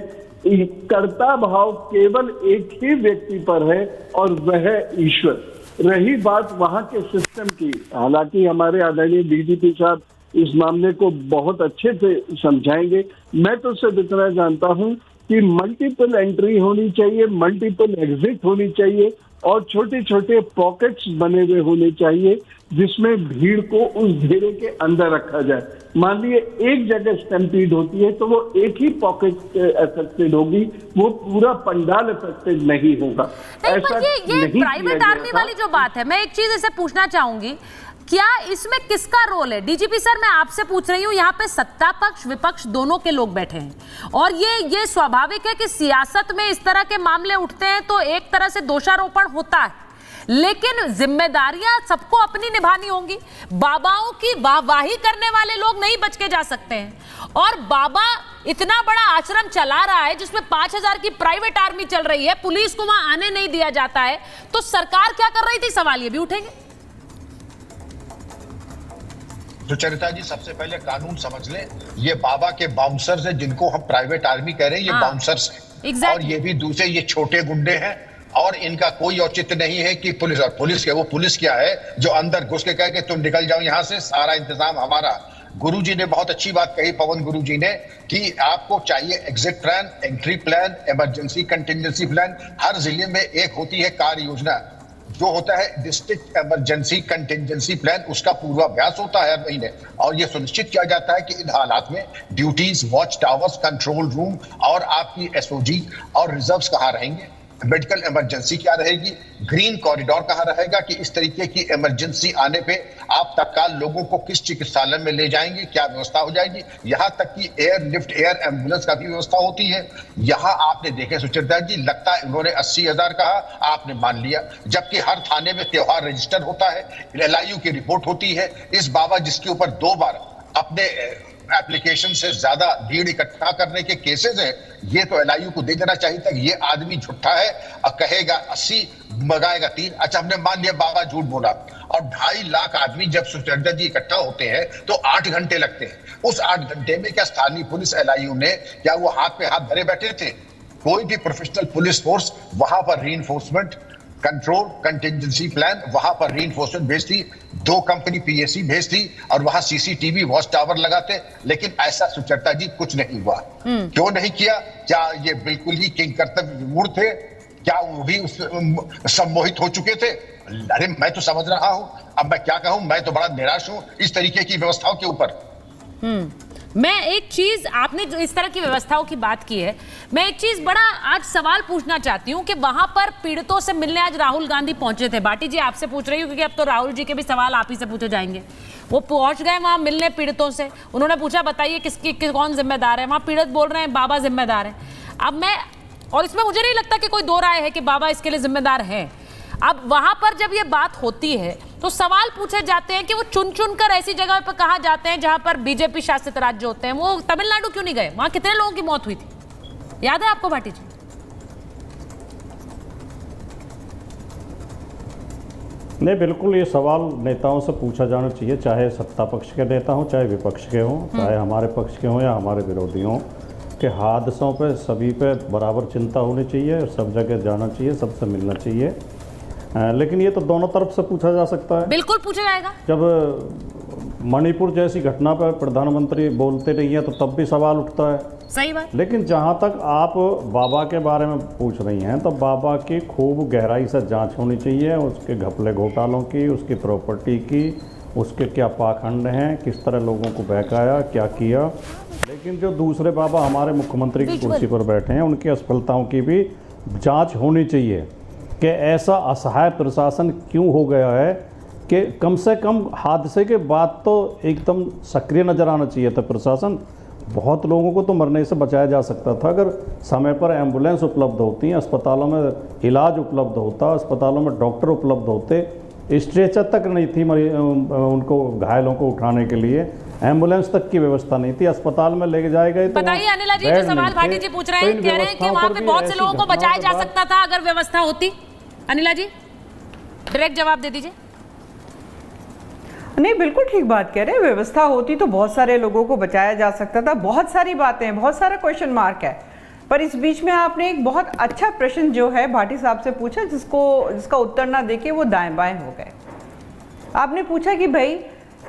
कर्ता भाव केवल एक ही व्यक्ति पर है और वह है ईश्वर। रही बात वहां के सिस्टम की, हालांकि हमारे आदरणीय डीजीपी साहब इस मामले को बहुत अच्छे से समझाएंगे। मैं तो सिर्फ इतना जानता हूं कि मल्टीपल एंट्री होनी चाहिए, मल्टीपल एग्जिट होनी चाहिए और छोटे छोटे पॉकेट्स बने हुए होने चाहिए जिसमें भीड़ को उस घेरे के अंदर रखा जाए। मान लिए एक जगह स्टैम्पीड होती है तो वो एक ही पॉकेट अफेक्टेड होगी, वो पूरा पंडाल अफेक्टेड नहीं होगा। ऐसा ये प्राइवेट आर्मी वाली जो बात है, मैं एक चीज इसे पूछना चाहूंगी, क्या इसमें किसका रोल है? डीजीपी सर, मैं आपसे पूछ रही हूँ, यहाँ पे सत्ता पक्ष विपक्ष दोनों के लोग बैठे हैं और ये स्वाभाविक है कि सियासत में इस तरह के मामले उठते हैं तो एक तरह से दोषारोपण होता है, लेकिन जिम्मेदारियां सबको अपनी निभानी होंगी। बाबाओं की वाहवाही करने वाले लोग नहीं बच के जा सकते हैं। और बाबा इतना बड़ा आश्रम चला रहा है जिसमें 5000 की प्राइवेट आर्मी चल रही है, पुलिस को वहां आने नहीं दिया जाता है, तो सरकार क्या कर रही थी? सवाल ये भी उठेंगे। सुचरिता जी, सबसे पहले कानून समझ लें, ये बाबा के बाउंसर्स हैं जिनको हम प्राइवेट आर्मी कह रहे हैं, ये बाउंसर्स हैं। और ये भी दूसरे ये छोटे गुंडे हैं और इनका कोई औचित्य नहीं है कि पुलिस, और पुलिस क्या, वो पुलिस क्या है जो अंदर घुस के कहे कि तुम निकल जाओ यहां से, सारा इंतजाम हमारा। गुरुजी ने बहुत अच्छी बात कही, पवन गुरुजी ने, कि आपको चाहिए exit plan, entry plan, emergency contingency plan. हर जिले में एक होती है कार्य योजना, जो होता है डिस्ट्रिक्ट इमरजेंसी कंटिजेंसी प्लान, उसका पूर्वाभ्यास होता है हर महीने और यह सुनिश्चित किया जाता है कि इन हालात में duties, watch towers, control room और आपकी एसओजी और रिजर्व्स कहाँ रहेंगे, मेडिकल इमरजेंसी क्या रहेगी, ग्रीन कॉरिडोर कहाँ रहेगा, कि इस तरीके की इमरजेंसी आने पे आप तत्काल लोगों को किस चिकित्सालय में ले जाएंगे, क्या व्यवस्था हो जाएगी। यहाँ तक कि एयर लिफ्ट, एयर एम्बुलेंस का भी व्यवस्था होती है। यहाँ आपने देखे सुचरिता जी, लगता है उन्होंने 80,000 कहा, आपने मान लिया, जबकि हर थाने में त्योहार रजिस्टर होता है, LIU की रिपोर्ट होती है। इस बाबा जिसके ऊपर 2 बार अपने एप्लीकेशन से ज्यादा भीड़ इकट्ठा करने के केसेस हैं, ये तो LIU को दे देना चाहिए था। ये आदमी झूठा है और कहेगा 80, मंगाएगा 3। अच्छा, हमने मान लिया बाबा झूठ बोला, और 2.5 लाख आदमी जब सुचरिता जी इकट्ठा होते हैं तो 8 घंटे लगते हैं। उस 8 घंटे में क्या स्थानीय पुलिस LIU ने, क्या वो हाथ पे हाथ धरे बैठे थे? कोई भी प्रोफेशनल पुलिस फोर्स वहां पर रीइंफोर्समेंट, कंट्रोल, कंटिजेंसी प्लान, वहां पर रीइंफोर्समेंट भेजती, 2 कंपनी PAC भेजती और वहां CCTV वॉच टावर लगाते, लेकिन ऐसा सुचरिता जी कुछ नहीं हुआ। क्यों नहीं किया? क्या ये बिल्कुल ही किंग कर्तव्य विमूढ़ थे? क्या वो भी उस सम्मोहित हो चुके थे? अरे मैं तो समझ रहा हूं, अब मैं क्या कहूं, मैं तो बड़ा निराश हूं इस तरीके की व्यवस्थाओं के ऊपर। मैं एक चीज, आपने जो इस तरह की व्यवस्थाओं की बात की है, मैं एक चीज बड़ा आज सवाल पूछना चाहती हूं कि वहां पर पीड़ितों से मिलने आज राहुल गांधी पहुंचे थे। भाटी जी, आपसे पूछ रही हूं क्योंकि अब तो राहुल जी के भी सवाल आप ही से पूछे जाएंगे। वो पहुंच गए वहां मिलने पीड़ितों से, उन्होंने पूछा बताइए कौन जिम्मेदार है। वहां पीड़ित बोल रहे हैं बाबा जिम्मेदार है। अब मैं, और इसमें मुझे नहीं लगता कि कोई दो राय है कि बाबा इसके लिए जिम्मेदार है। अब वहां पर जब ये बात होती है तो सवाल पूछे जाते हैं कि वो चुन चुन कर ऐसी जगह पर कहाँ जाते हैं जहां पर बीजेपी शासित राज्य होते हैं। वो तमिलनाडु क्यों नहीं गए? वहां कितने लोगों की मौत हुई थी, याद है आपको भाटी जी? नहीं, बिल्कुल ये सवाल नेताओं से पूछा जाना चाहिए, चाहे सत्ता पक्ष के नेता हों, चाहे विपक्ष के हों, चाहे हमारे पक्ष के हों या हमारे विरोधी हों, कि हादसों पे सभी पे बराबर चिंता होनी चाहिए, सब जगह जाना चाहिए, सबसे मिलना चाहिए। लेकिन ये तो दोनों तरफ से पूछा जा सकता है। बिल्कुल पूछा जाएगा। जब मणिपुर जैसी घटना पर प्रधानमंत्री बोलते नहीं है तो तब भी सवाल उठता है। सही बात। लेकिन जहाँ तक आप बाबा के बारे में पूछ रही हैं तो बाबा की खूब गहराई से जांच होनी चाहिए, उसके घपले घोटालों की, उसकी प्रॉपर्टी की, उसके क्या पाखंड हैं, किस तरह लोगों को बहकाया, क्या किया। लेकिन जो दूसरे बाबा हमारे मुख्यमंत्री की कुर्सी पर बैठे हैं उनकी असफलताओं की भी जांच होनी चाहिए कि ऐसा असहाय प्रशासन क्यों हो गया है कि कम से कम हादसे के बाद तो एकदम सक्रिय नज़र आना चाहिए था प्रशासन। बहुत लोगों को तो मरने से बचाया जा सकता था अगर समय पर एम्बुलेंस उपलब्ध होती, अस्पतालों में इलाज उपलब्ध होता, अस्पतालों में डॉक्टर उपलब्ध होते, स्ट्रेचर तक नहीं थी उनको घायलों को उठाने के लिए, एम्बुलेंस तक की व्यवस्था नहीं थी, अस्पताल में लेके जाए गए। बताइए अनिला जी, जो सवाल भाटी जी पूछ रहे हैं, कह रहे हैं कि वहाँ पे बहुत से लोगों को बचाया जा सकता था अगर व्यवस्था होती। अनिला जी डायरेक्ट जवाब दे दीजिए। नहीं, बिल्कुल ठीक बात कह रहे हैं, व्यवस्था होती तो बहुत सारे लोगों को बचाया जा सकता था। बहुत सारी बातें हैं, बहुत सारा क्वेश्चन मार्क है, पर इस बीच में आपने एक बहुत अच्छा प्रश्न जो है भाटी साहब से पूछा जिसका उत्तर ना देके वो दाएं बाएं हो गए। आपने पूछा कि भाई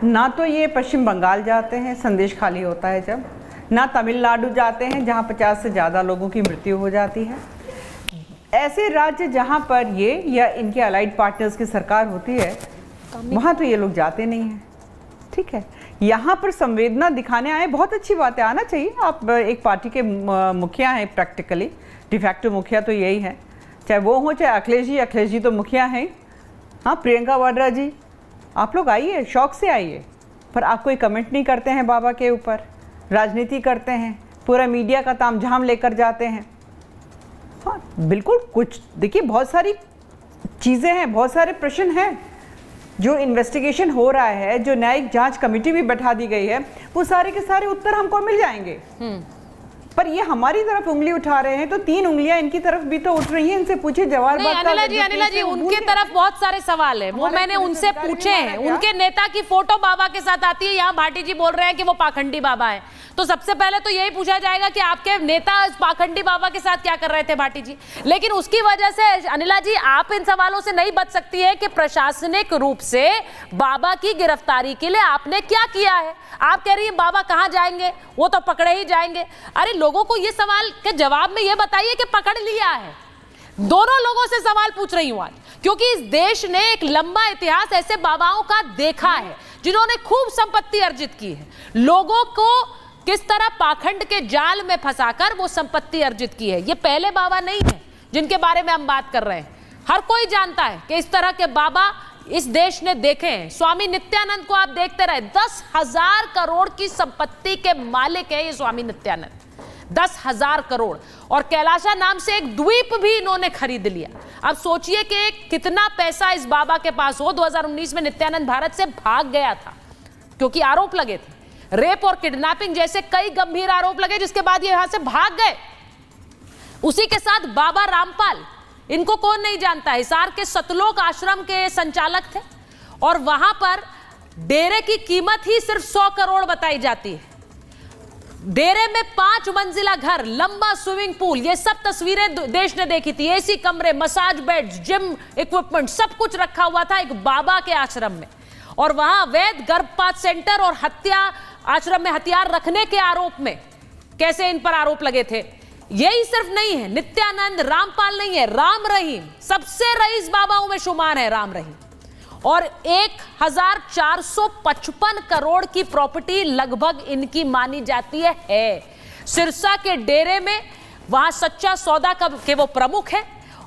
ना तो ये पश्चिम बंगाल जाते हैं, संदेश खाली होता है जब, ना तमिलनाडु जाते हैं जहाँ 50 से ज़्यादा लोगों की मृत्यु हो जाती है। ऐसे राज्य जहाँ पर ये या इनके अलाइड पार्टनर्स की सरकार होती है वहाँ तो ये लोग जाते नहीं हैं। ठीक है, यहाँ पर संवेदना दिखाने आए, बहुत अच्छी बात है, आना चाहिए। आप एक पार्टी के मुखिया हैं, प्रैक्टिकली डिफैक्टो मुखिया तो यही है, चाहे वो हो चाहे अखिलेश जी तो मुखिया हैं। हाँ, प्रियंका वाड्रा जी, आप लोग आइए, शौक से आइए, पर आप कोई कमेंट नहीं करते हैं बाबा के ऊपर, राजनीति करते हैं, पूरा मीडिया का तामझाम लेकर जाते हैं। हाँ बिल्कुल, कुछ देखिए, बहुत सारी चीज़ें हैं, बहुत सारे प्रश्न हैं, जो इन्वेस्टिगेशन हो रहा है, जो न्यायिक जांच कमेटी भी बैठा दी गई है, वो सारे के सारे उत्तर हमको मिल जाएंगे। पर ये हमारी तरफ उंगली उठा रहे हैं तो 3 उंगलियां इनकी तरफ भी तो उठ रही हैं, इनसे पूछे जवाब। अनिला जी उनके तरफ बहुत सारे सवाल है, वो मैंने उनसे पूछे हैं। उनके नेता की फोटो बाबा के साथ आती है, यहाँ भाटी जी बोल रहे हैं कि वो पाखंडी बाबा है। तो सबसे पहले तो यही पूछा जाएगा कि आपके नेता इस पाखंडी बाबा के साथ क्या कर रहे थे भाटी जी। लेकिन उसकी वजह से अनिला जी आप इन सवालों से नहीं बच सकती है कि प्रशासनिक रूप से बाबा की गिरफ्तारी के लिए आपने क्या किया है। आप कह रही है बाबा कहां जाएंगे, वो तो पकड़े ही जाएंगे। अरे लोगों को ये सवाल के जवाब में ये बताइए कि पकड़ लिया है। दोनों लोगों से सवाल पूछ रही हूं आज, क्योंकि इस देश ने एक लंबा इतिहास ऐसे बाबाओं का देखा है जिन्होंने खूब संपत्ति अर्जित की है, लोगों को किस तरह पाखंड के जाल में फंसाकर वो संपत्ति अर्जित की है। ये पहले बाबा नहीं है जिनके बारे में हम बात कर रहे हैं, हर कोई जानता है कि इस तरह के बाबा इस देश ने देखे हैं। स्वामी नित्यानंद को आप देखते रहे, 10,000 करोड़ की संपत्ति के मालिक है ये स्वामी नित्यानंद, 10,000 करोड़। और कैलाशा नाम से एक द्वीप भी इन्होंने खरीद लिया। अब सोचिए कि कितना पैसा इस बाबा के पास हो। 2019 में नित्यानंद भारत से भाग गया था क्योंकि आरोप लगे थे, रेप और किडनैपिंग जैसे कई गंभीर आरोप लगे, जिसके बाद ये यहां से भाग गए। उसी के साथ बाबा रामपाल, इनको कौन नहीं जानता, हिसार के सतलोक आश्रम के संचालक थे और वहां पर डेरे की कीमत ही सिर्फ 100 करोड़ बताई जाती है। डेरे में 5 मंजिला घर, लंबा स्विमिंग पूल, ये सब तस्वीरें देश ने देखी थी। एसी कमरे, मसाज बेड्स, जिम इक्विपमेंट, सब कुछ रखा हुआ था एक बाबा के आश्रम में। और वहां अवैध गर्भपात सेंटर और हत्या, आश्रम में हथियार रखने के आरोप में कैसे इन पर आरोप लगे थे। यही सिर्फ नहीं है, नित्यानंद रामपाल नहीं है, राम रहीम सबसे रईस बाबाओं में शुमार है राम रहीम। और 1455 करोड़ की प्रॉपर्टी लगभग इनकी मानी जाती है। सिरसा के डेरे में वहां सच्चा सौदा के वो प्रमुख है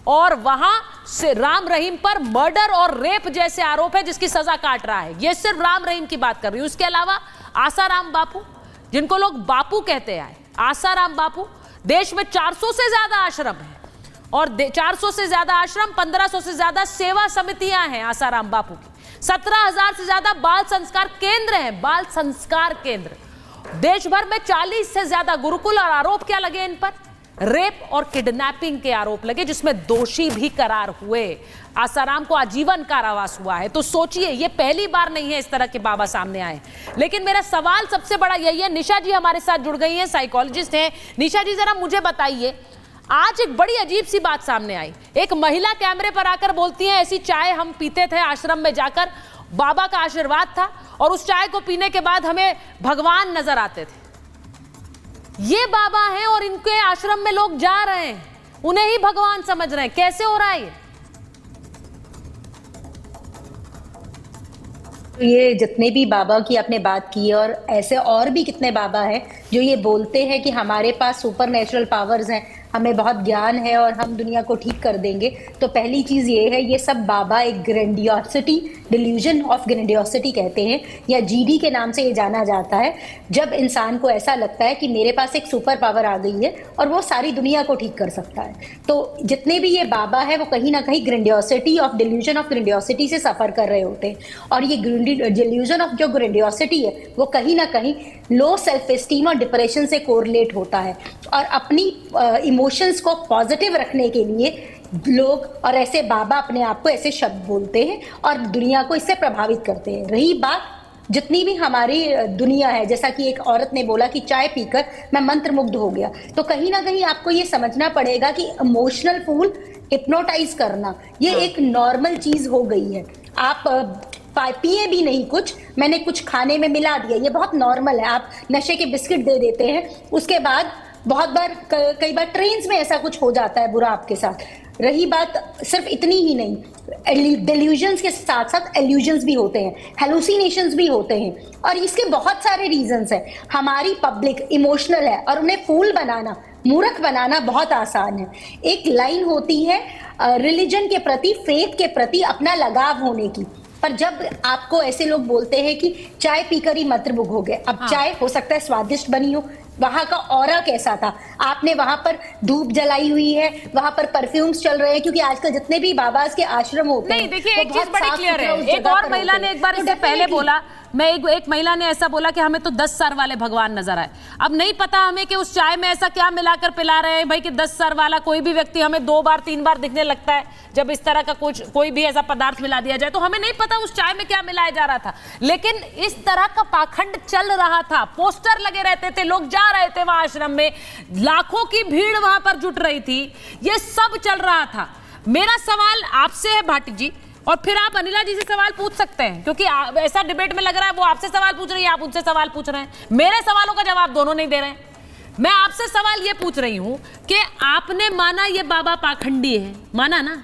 और वहां से राम रहीम पर मर्डर और रेप जैसे आरोप है जिसकी सजा काट रहा है। ये सिर्फ राम रहीम की बात कर रही हूं। उसके अलावा आसाराम बापू, जिनको लोग बापू कहते हैं, आसाराम बापू, देश में 400 से ज्यादा आश्रम है और 400 से ज्यादा आश्रम, 1500 से ज्यादा सेवा समितियां हैं आसाराम बापू की, 17,000 से ज्यादा बाल संस्कार केंद्र हैं, बाल संस्कार केंद्र। देश भर में 40 से ज्यादा गुरुकुल। और आरोप क्या लगे इन पर? रेप और किडनैपिंग के आरोप लगे, जिसमें दोषी भी करार हुए। आसाराम को आजीवन कारावास हुआ है। तो सोचिए, ये पहली बार नहीं है इस तरह के बाबा सामने आए। लेकिन मेरा सवाल सबसे बड़ा यही है, निशा जी हमारे साथ जुड़ गई हैं, साइकोलॉजिस्ट हैं। निशा जी, जरा मुझे बताइए, आज एक बड़ी अजीब सी बात सामने आई। एक महिला कैमरे पर आकर बोलती है, ऐसी चाय हम पीते थे आश्रम में जाकर, बाबा का आशीर्वाद था और उस चाय को पीने के बाद हमें भगवान नजर आते थे। ये बाबा हैं और इनके आश्रम में लोग जा रहे हैं, उन्हें ही भगवान समझ रहे हैं। कैसे हो रहा है ये जितने भी बाबा की आपने बात की है, और ऐसे और भी कितने बाबा हैं जो ये बोलते हैं कि हमारे पास सुपर नेचुरल पावर्स हैं, हमें बहुत ज्ञान है और हम दुनिया को ठीक कर देंगे। तो पहली चीज़ ये है, ये सब बाबा एक ग्रेंडियोसिटी, डिल्यूजन ऑफ ग्रेंडियोसिटी कहते हैं, या जीडी के नाम से ये जाना जाता है। जब इंसान को ऐसा लगता है कि मेरे पास एक सुपर पावर आ गई है और वो सारी दुनिया को ठीक कर सकता है। तो जितने भी ये बाबा है वो कहीं ना कहीं ग्रेंडियोसिटी ऑफ डिल्यूजन ऑफ ग्रेंडियोसिटी से सफ़र कर रहे होते हैं। और ये डिल्यूजन ऑफ जो ग्रेंडियोसिटी है वो कहीं ना कहीं लो सेल्फ एस्टीम और डिप्रेशन से कोरिलेट होता है। और अपनी इमोशंस को पॉजिटिव रखने के लिए लोग और ऐसे बाबा अपने आप को ऐसे शब्द बोलते हैं और दुनिया को इससे प्रभावित करते हैं। रही बात जितनी भी हमारी दुनिया है, जैसा कि एक औरत ने बोला कि चाय पीकर मैं मंत्रमुग्ध हो गया, तो कहीं ना कहीं आपको ये समझना पड़ेगा कि इमोशनल फूल हिप्नोटाइज करना ये एक नॉर्मल चीज हो गई है। आप पिए भी नहीं कुछ, मैंने कुछ खाने में मिला दिया, ये बहुत नॉर्मल है। आप नशे के बिस्किट दे देते हैं, उसके बाद बहुत बार कई बार ट्रेन्स में ऐसा कुछ हो जाता है बुरा आपके साथ। रही बात सिर्फ इतनी ही नहीं, डिल्यूजन्स के साथ साथ एल्यूजन्स भी होते हैं, हेलुसिनेशंस भी होते हैं, और इसके बहुत सारे रीजंस हैं। हमारी पब्लिक इमोशनल है और उन्हें फूल बनाना, मूर्ख बनाना बहुत आसान है। एक लाइन होती है रिलीजन के प्रति, फेथ के प्रति अपना लगाव होने की, पर जब आपको ऐसे लोग बोलते हैं कि चाय पीकर ही मंत्रमुग्ध हो गए, अब चाय हो सकता है स्वादिष्ट बनी हो, वहां का ऑरा कैसा था, आपने वहां पर धूप जलाई हुई है, वहां पर परफ्यूम्स चल रहे हैं, क्योंकि आजकल जितने भी बाबास के आश्रम होते हैं, नहीं देखिए, एक चीज बड़ी क्लियर है। एक और महिला ने एक बार इससे पहले बोला, एक महिला ने ऐसा बोला कि हमें तो 10 सर वाले भगवान नजर आए। अब नहीं पता हमें कि उस चाय में ऐसा क्या मिलाकर पिला रहे हैं भाई कि 10 सर वाला कोई भी व्यक्ति हमें 2 बार 3 बार दिखने लगता है जब इस तरह का कोई भी ऐसा पदार्थ मिला दिया जाए। तो हमें नहीं पता उस चाय में क्या मिलाया जा रहा था, लेकिन इस तरह का पाखंड चल रहा था। पोस्टर लगे रहते थे, लोग जा रहे थे वहां आश्रम में, लाखों की भीड़ वहां पर जुट रही थी, ये सब चल रहा था। मेरा सवाल आपसे है भाटी जी, और फिर आप अनिला जी से सवाल पूछ सकते हैं, क्योंकि ऐसा डिबेट में लग रहा है वो आपसे सवाल पूछ रही है, आप उनसे सवाल पूछ रहे हैं, मेरे सवालों का जवाब दोनों नहीं दे रहे हैं। मैं आपसे सवाल ये पूछ रही हूं कि आपने माना ये बाबा पाखंडी है, माना ना,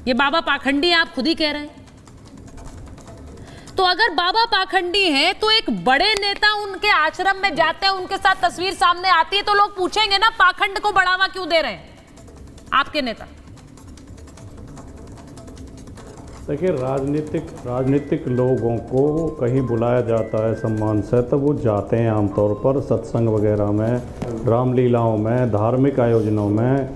ये बाबा पाखंडी है, आप खुद ही कह रहे हैं। तो अगर बाबा पाखंडी हैं तो एक बड़े नेता उनके आश्रम में जाते हैं, उनके साथ तस्वीर सामने आती है, तो लोग पूछेंगे ना पाखंड को बढ़ावा क्यों दे रहे हैं आपके नेता। देखिए, राजनीतिक लोगों को कहीं बुलाया जाता है सम्मान से, तो वो जाते हैं आमतौर पर सत्संग वगैरह में, रामलीलाओं में, धार्मिक आयोजनों में,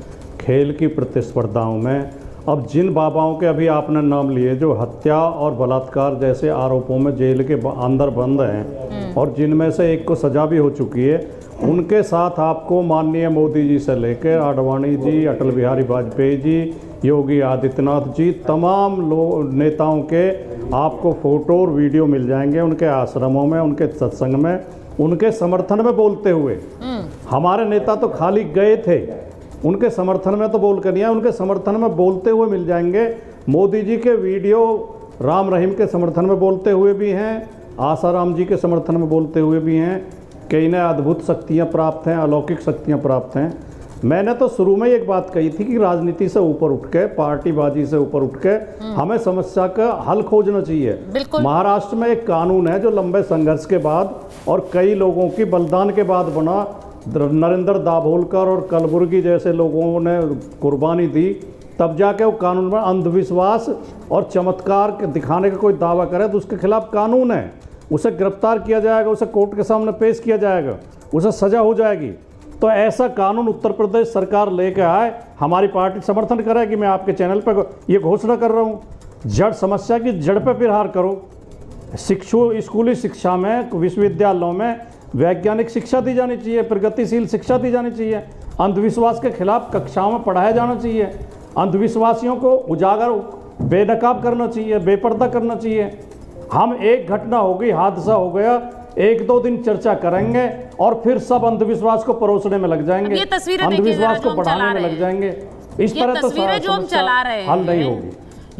खेल की प्रतिस्पर्धाओं में। अब जिन बाबाओं के अभी आपने नाम लिए जो हत्या और बलात्कार जैसे आरोपों में जेल के अंदर बंद हैं और जिनमें से एक को सजा भी हो चुकी है, उनके साथ आपको माननीय मोदी जी से लेकर आडवाणी जी, अटल बिहारी वाजपेयी जी, योगी आदित्यनाथ जी, तमाम नेताओं के आपको फ़ोटो और वीडियो मिल जाएंगे उनके आश्रमों में, उनके सत्संग में, उनके समर्थन में बोलते हुए। हमारे नेता तो खाली गए थे, उनके समर्थन में तो बोल कर नहीं आए, उनके समर्थन में बोलते हुए मिल जाएंगे। मोदी जी के वीडियो राम रहीम के समर्थन में बोलते हुए भी हैं, आसाराम जी के समर्थन में बोलते हुए भी हैं कि इन्हें अद्भुत शक्तियाँ प्राप्त हैं, अलौकिक शक्तियाँ प्राप्त हैं। मैंने तो शुरू में एक बात कही थी कि राजनीति से ऊपर उठ के, पार्टीबाजी से ऊपर उठ के हमें समस्या का हल खोजना चाहिए। महाराष्ट्र में एक कानून है जो लंबे संघर्ष के बाद और कई लोगों की बलिदान के बाद बना। नरेंद्र दाभोलकर और कलबुर्गी जैसे लोगों ने कुर्बानी दी, तब जाके वो कानून में अंधविश्वास और चमत्कार दिखाने का कोई दावा करे तो उसके खिलाफ कानून है, उसे गिरफ्तार किया जाएगा, उसे कोर्ट के सामने पेश किया जाएगा, उसे सजा हो जाएगी। तो ऐसा कानून उत्तर प्रदेश सरकार लेके आए, हमारी पार्टी समर्थन करेगी। मैं आपके चैनल पर ये घोषणा कर रहा हूँ, जड़ समस्या की जड़ पे प्रहार करो। स्कूली शिक्षा में, विश्वविद्यालयों में वैज्ञानिक शिक्षा दी जानी चाहिए, प्रगतिशील शिक्षा दी जानी चाहिए। अंधविश्वास के खिलाफ कक्षाओं में पढ़ाया जाना चाहिए, अंधविश्वासियों को उजागर बेनकाब करना चाहिए, बेपर्दा करना चाहिए। हम एक घटना हो गई, हादसा हो गया, 1-2 दिन चर्चा करेंगे और फिर सब अंधविश्वास को परोसने में लग जाएंगे, अंधविश्वास को बढ़ाने में लग जाएंगे। इस तरह तो तस्वीरें जो हम चला रहे हैं हल नहीं होगी।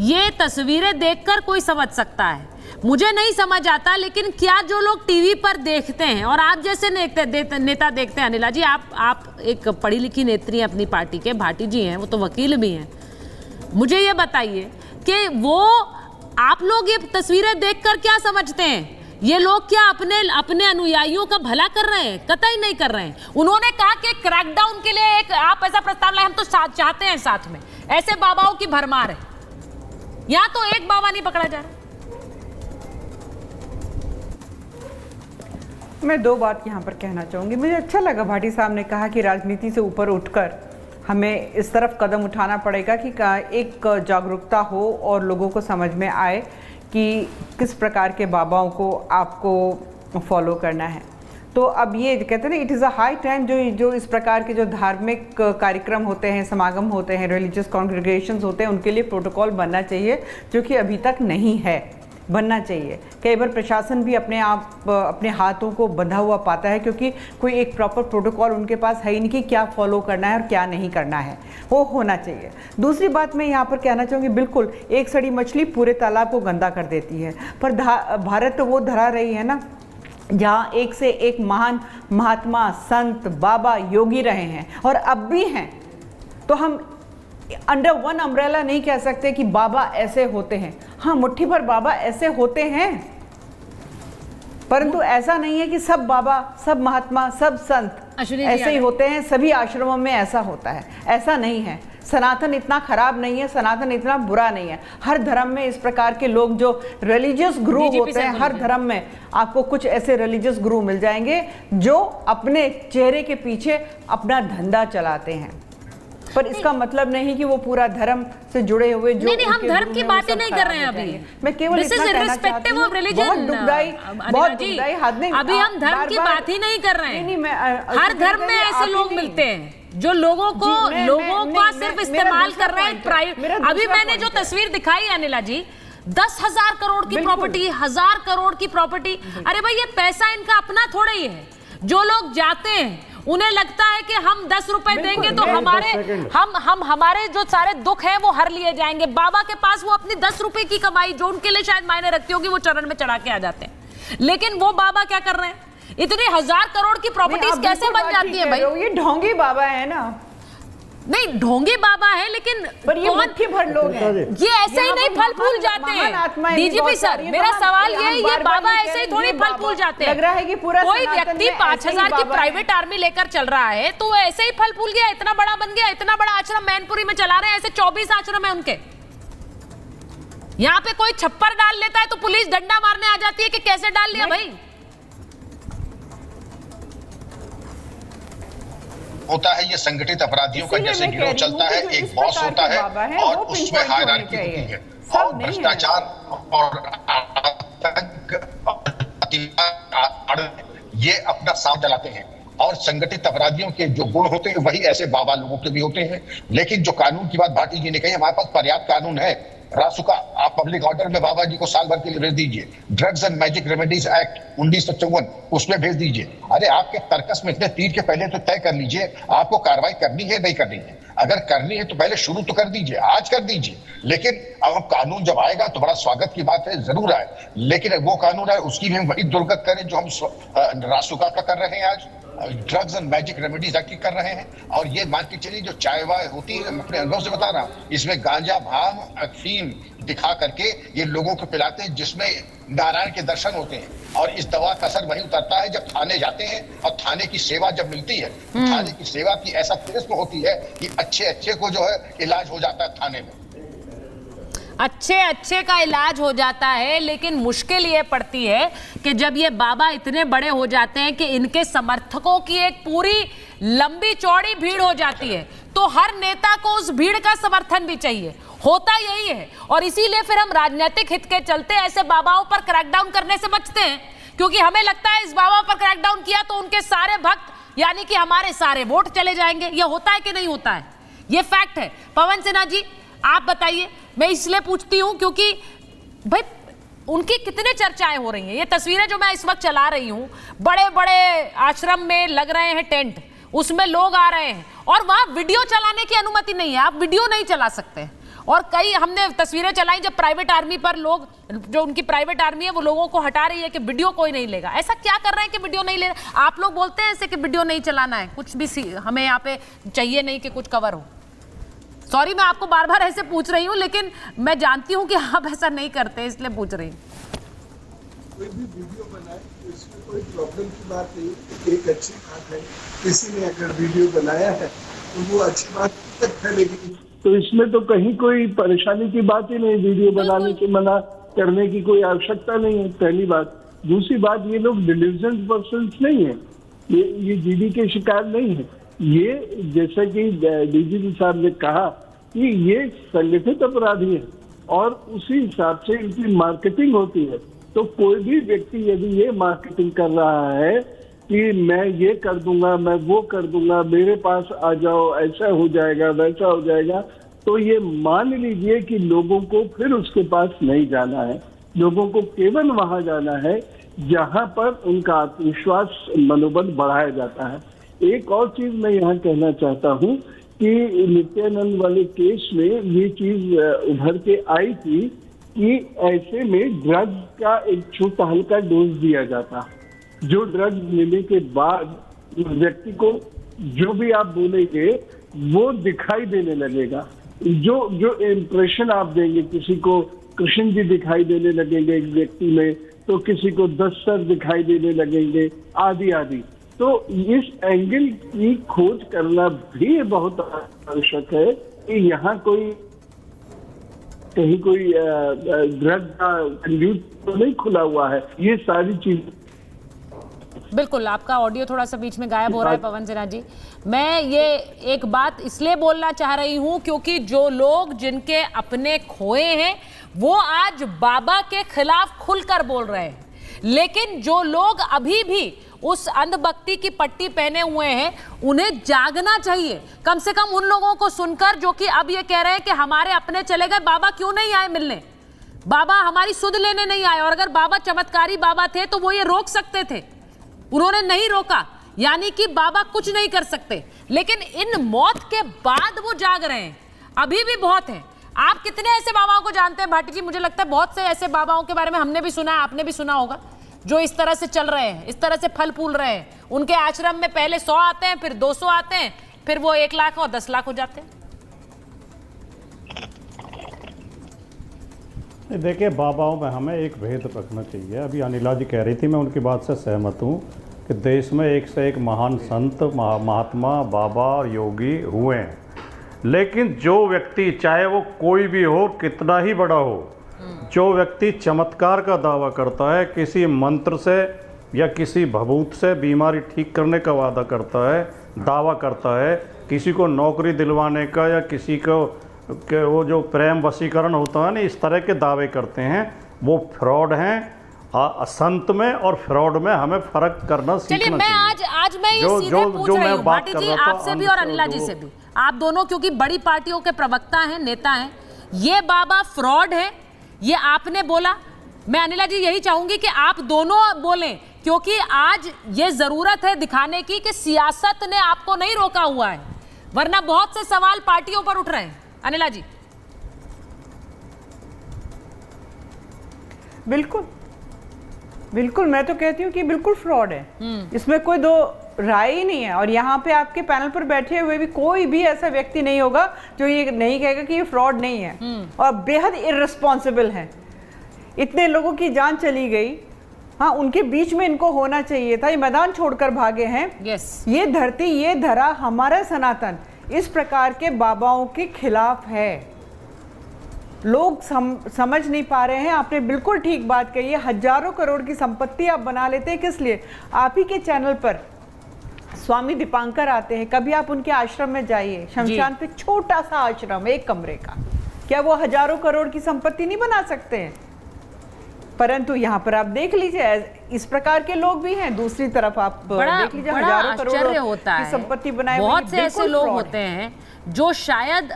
ये तस्वीरें देखकर कोई समझ सकता है, मुझे नहीं समझ आता, लेकिन क्या जो लोग टीवी पर देखते हैं और आप जैसे नेता देखते हैं, अनिला जी आप एक पढ़ी लिखी नेत्री हैं अपनी पार्टी के, भाटी जी हैं, वो तो वकील भी हैं, मुझे ये बताइए कि वो आप लोग ये तस्वीरें देखकर क्या समझते हैं? ये लोग क्या अपने अनुयायियों का भला कर रहे हैं? कतई नहीं कर रहे हैं। उन्होंने कहा कि क्रैकडाउन के लिए एक आप ऐसा प्रस्ताव लाए, हम तो चाहते हैं साथ में, ऐसे बाबाओं की भरमार है, यहां तो एक बाबा नहीं पकड़ा जा रहा। मैं 2 बात यहाँ पर कहना चाहूँगी। मुझे अच्छा लगा भाटी साहब ने कहा कि राजनीति से ऊपर उठकर हमें इस तरफ कदम उठाना पड़ेगा कि एक जागरूकता हो और लोगों को समझ में आए कि किस प्रकार के बाबाओं को आपको फॉलो करना है। तो अब ये कहते हैं ना, it is a high time जो इस प्रकार के जो धार्मिक कार्यक्रम होते हैं, समागम होते हैं, रिलीजियस कॉन्ग्रीगेशंस होते हैं, उनके लिए प्रोटोकॉल बनना चाहिए, जो कि अभी तक नहीं है, बनना चाहिए। कई बार प्रशासन भी अपने हाथों को बंधा हुआ पाता है, क्योंकि कोई एक प्रॉपर प्रोटोकॉल उनके पास है ही नहीं कि क्या फॉलो करना है और क्या नहीं करना है, वो होना चाहिए। दूसरी बात मैं यहाँ पर कहना चाहूँगी, बिल्कुल एक सड़ी मछली पूरे तालाब को गंदा कर देती है, पर भारत तो वो धरा रही है ना जहाँ एक से एक महान महात्मा, संत, बाबा, योगी रहे हैं और अब भी हैं। तो हम अंडर वन अम्ब्रेला नहीं कह सकते कि बाबा ऐसे होते हैं। हाँ, मुट्ठी भर बाबा ऐसे होते हैं, परंतु ऐसा नहीं है कि सब बाबा, सब महात्मा, सब संत ऐसे ही होते हैं, सभी आश्रमों में ऐसा होता है, ऐसा नहीं है। सनातन इतना खराब नहीं है, सनातन इतना बुरा नहीं है। हर धर्म में इस प्रकार के लोग जो रिलीजियस गुरु होते हैं, हर धर्म में आपको कुछ ऐसे रिलीजियस गुरु मिल जाएंगे जो अपने चेहरे के पीछे अपना धंधा चलाते हैं, पर इसका मतलब नहीं कि वो पूरा धर्म से जुड़े हुए जो नहीं, हम धर्म की बातें नहीं कर रहे हैं अभी। मैं केवल इतना कहना चाहती हूँ, बहुत दुखदाई अभी हम धर्म की बात ही नहीं कर रहे हैं। हर धर्म में ऐसे लोग मिलते हैं जो लोगों का सिर्फ इस्तेमाल कर रहे हैं। अभी मैंने जो तस्वीर दिखाई अनिला जी, 10,000 करोड़ की प्रॉपर्टी, 1000 करोड़ की प्रॉपर्टी, अरे भाई ये पैसा इनका अपना थोड़ा ही है। जो लोग जाते हैं उन्हें लगता है कि हम 10 रुपए देंगे तो हमारे जो सारे दुख हैं वो हर लिए जाएंगे। बाबा के पास वो अपनी 10 रुपए की कमाई जो उनके लिए शायद मायने रखती होगी, वो चरण में चढ़ा के आ जाते हैं। लेकिन वो बाबा क्या कर रहे हैं? इतनी 1000 करोड़ की प्रॉपर्टीज कैसे बन जाती है भाई? ये ढोंगी बाबा है ना? नहीं, ढोंगी बाबा है, लेकिन पर ये मुट्ठी भर लोग हैं। ये ऐसे ही नहीं फल फूल जाते हैं। डीजीपी सर, मेरा सवाल ये है, ये बाबा ऐसे ही थोड़ी फल फूल जाते हैं। लग रहा है कि पूरा कोई व्यक्ति 5000 की प्राइवेट आर्मी लेकर चल रहा है तो वो ऐसे ही फल फूल गया, इतना बड़ा बन गया, इतना बड़ा आश्रम मैनपुरी में चला रहे हैं। ऐसे 24 आश्रम है उनके। यहाँ पे कोई छप्पर डाल लेता है तो पुलिस डंडा मारने आ जाती है कि कैसे डाल लिया भाई। होता है ये संगठित अपराधियों का जैसे गिरोह चलता है, एक बॉस होता है और उसमें हायरार्की होती है, और भ्रष्टाचार और ये अपना साथ चलाते हैं। और संगठित अपराधियों के जो गुण होते हैं वही ऐसे बाबा लोगों के भी होते हैं। लेकिन जो कानून की बात भाटी जी ने कही, हमारे पास पर्याप्त कानून है। रासुका, आप पब्लिक ऑर्डर में बाबा जी को साल भर के लिए भेज दीजिए। Drugs and magic remedies act 1954 उसमें भेज दीजिए। अरे आपके तर्कस में इतने तीर के पहले तो तय कर लीजिए आपको कार्रवाई करनी है नहीं करनी है। अगर करनी है तो पहले शुरू तो कर दीजिए, आज कर दीजिए। लेकिन अब कानून जब आएगा तो बड़ा स्वागत की बात है, जरूर आए, लेकिन वो कानून आए उसकी भी हम वही दुर्गत करें जो हम रासुका का कर रहे हैं, आज drugs and magic remedies act कर रहे हैं। और ये मान के चलिए जो चाय वाय होती है, मैं अपने अनुभव से बता रहा हूँ, इसमें गांजा, भांग, अफीम दिखा करके ये लोगों को पिलाते हैं, जिसमें नारायण के दर्शन होते हैं। और इस दवा का असर वही उतरता है जब थाने जाते हैं और थाने की सेवा जब मिलती है, थाने की सेवा की ऐसा तिरस्म होती है कि अच्छे को जो है इलाज हो जाता है थाने में। अच्छे का इलाज हो जाता है, लेकिन मुश्किल ये पड़ती है कि जब ये बाबा इतने बड़े हो जाते हैं कि इनके समर्थकों की एक पूरी लंबी चौड़ी भीड़ हो जाती है, तो हर नेता को उस भीड़ का समर्थन भी चाहिए। होता यही है, और इसीलिए फिर हम राजनीतिक हित के चलते ऐसे बाबाओं पर क्रैकडाउन करने से बचते हैं, क्योंकि हमें लगता है इस बाबा पर क्रैकडाउन किया तो उनके सारे भक्त यानी कि हमारे सारे वोट चले जाएंगे। ये होता है कि नहीं होता है? ये फैक्ट है। पवन सिन्हा जी आप बताइए। मैं इसलिए पूछती हूं क्योंकि भाई उनकी कितने चर्चाएं हो रही हैं। ये तस्वीरें जो मैं इस वक्त चला रही हूं, बड़े बड़े आश्रम में लग रहे हैं टेंट, उसमें लोग आ रहे हैं और वहां वीडियो चलाने की अनुमति नहीं है। आप वीडियो नहीं चला सकते। और कई हमने तस्वीरें चलाई जब प्राइवेट आर्मी पर लोग, जो उनकी प्राइवेट आर्मी है वो लोगों को हटा रही है कि वीडियो कोई नहीं लेगा। ऐसा क्या कर रहे हैं कि वीडियो नहीं ले रहे? आप लोग बोलते हैं ऐसे कि वीडियो नहीं चलाना है, कुछ भी हमें यहाँ पे चाहिए नहीं कि कुछ कवर हो। सॉरी मैं आपको बार बार ऐसे पूछ रही हूँ, लेकिन मैं जानती हूँ कि आप ऐसा नहीं करते, इसलिए पूछ रही हूँ। कोई भी वीडियो बनाए तो इसमें कोई प्रॉब्लम की बात नहीं। एक अच्छी बात है, किसी ने अगर वीडियो बनाया है तो वो अच्छी बात तक फैलेगी, तो इसमें तो कहीं कोई परेशानी की बात ही नहीं। वीडियो बनाने के मना करने की कोई आवश्यकता नहीं है, पहली बात। दूसरी बात, ये लोग डिलीजेंट पर्सन नहीं है, ये जीडी के शिकार नहीं है। ये जैसा कि डीजीपी साहब ने कहा कि ये संगठित अपराधी है और उसी हिसाब से इनकी मार्केटिंग होती है। तो कोई भी व्यक्ति यदि ये मार्केटिंग कर रहा है कि मैं ये कर दूंगा, मैं वो कर दूंगा, मेरे पास आ जाओ, ऐसा हो जाएगा, वैसा हो जाएगा, तो ये मान लीजिए कि लोगों को फिर उसके पास नहीं जाना है। लोगों को केवल वहां जाना है जहां पर उनका आत्मविश्वास, मनोबल बढ़ाया जाता है। एक और चीज मैं यहाँ कहना चाहता हूँ कि नित्यानंद वाले केस में ये चीज उभर के आई थी कि ऐसे में ड्रग्स का एक छोटा हल्का डोज दिया जाता, जो ड्रग्स लेने के बाद व्यक्ति को जो भी आप बोलेंगे वो दिखाई देने लगेगा। जो इम्प्रेशन आप देंगे, किसी को कृष्ण जी दिखाई देने लगेंगे एक व्यक्ति में, तो किसी को 10 सर दिखाई देने लगेंगे, आदि आदि। तो इस एंगल की खोज करना भी बहुत आवश्यक है कि यहाँ कोई कहीं कोई ड्रग का कंड्यूस तो नहीं खुला हुआ है। ये सारी चीज बिल्कुल। आपका ऑडियो थोड़ा सा बीच में गायब हो रहा है पवन सिन्हा जी। मैं ये एक बात इसलिए बोलना चाह रही हूं क्योंकि जो लोग जिनके अपने खोए हैं वो आज बाबा के खिलाफ खुलकर बोल रहे हैं, लेकिन जो लोग अभी भी उस अंधभक्ति की पट्टी पहने हुए हैं उन्हें जागना चाहिए। कम से कम उन लोगों को सुनकर जो कि अब ये कह रहे हैं कि हमारे अपने चले गए, बाबा क्यों नहीं आए मिलने, बाबा हमारी सुध लेने नहीं आए। और अगर बाबा चमत्कारी बाबा थे तो वो ये रोक सकते थे, उन्होंने नहीं रोका, यानी कि बाबा कुछ नहीं कर सकते। लेकिन इन मौत के बाद वो जाग रहे हैं, अभी भी बहुत है। आप कितने ऐसे बाबाओं को जानते हैं भाटी जी? मुझे लगता है बहुत से ऐसे बाबाओं के बारे में हमने भी सुना है, आपने भी सुना होगा, जो इस तरह से चल रहे हैं, इस तरह से फल फूल रहे हैं। उनके आश्रम में पहले 100 आते हैं, फिर 200 आते हैं, फिर वो 1 लाख और 10 लाख हो जाते हैं। देखिए, बाबाओं में हमें एक भेद रखना चाहिए। अभी अनिला जी कह रही थी, मैं उनकी बात से सहमत हूँ कि देश में एक से एक महान संत, महात्मा, बाबा और योगी हुए हैं, लेकिन जो व्यक्ति, चाहे वो कोई भी हो, कितना ही बड़ा हो, जो व्यक्ति चमत्कार का दावा करता है, किसी मंत्र से या किसी भभूत से बीमारी ठीक करने का वादा करता है, दावा करता है, किसी को नौकरी दिलवाने का या किसी को वो जो प्रेम वशीकरण होता है ना, इस तरह के दावे करते हैं, वो फ्रॉड हैं। संत में और फ्रॉड में हमें फर्क करना सीखना चाहिए। मैं आज मैं ये सीधे पूछ रही हूँ भाटी जी, आपसे भी और अनिला जी से भी। आप दोनों क्योंकि बड़ी पार्टियों के प्रवक्ता हैं, नेता हैं, ये बाबा फ्रॉड है, ये आपने बोला। मैं अनिला जी यही चाहूंगी कि आप दोनों बोलें, क्योंकि आज ये जरूरत है दिखाने की कि सियासत ने आपको नहीं रोका हुआ है, वरना बहुत से सवाल पार्टियों पर उठ रहे हैं। अनिला जी। बिल्कुल बिल्कुल, मैं तो कहती हूँ कि बिल्कुल फ्रॉड है, इसमें कोई दो राय ही नहीं है। और यहाँ पे आपके पैनल पर बैठे हुए भी कोई भी ऐसा व्यक्ति नहीं होगा जो ये नहीं कहेगा कि ये फ्रॉड नहीं है और बेहद इररिस्पॉन्सिबल है। इतने लोगों की जान चली गई, हाँ, उनके बीच में इनको होना चाहिए था। ये मैदान छोड़कर भागे हैं। ये धरती, ये धरा, हमारा सनातन इस प्रकार के बाबाओं के खिलाफ है। लोग समझ नहीं पा रहे हैं। आपने बिल्कुल ठीक बात कही है। हजारों करोड़ की संपत्ति आप बना लेते हैं, किस लिए? आप ही के चैनल पर स्वामी दीपांकर आते हैं, कभी आप उनके आश्रम में जाइए, शमशान पे छोटा सा आश्रम 1 कमरे का, क्या वो हजारों करोड़ की संपत्ति नहीं बना सकते हैं? परंतु यहाँ पर आप देख लीजिए इस प्रकार के लोग भी हैं, दूसरी तरफ आप देख लीजिए हजारों करोड़ों होता की संपत्ति बनाए बहुत से ऐसे लोग होते हैं जो शायद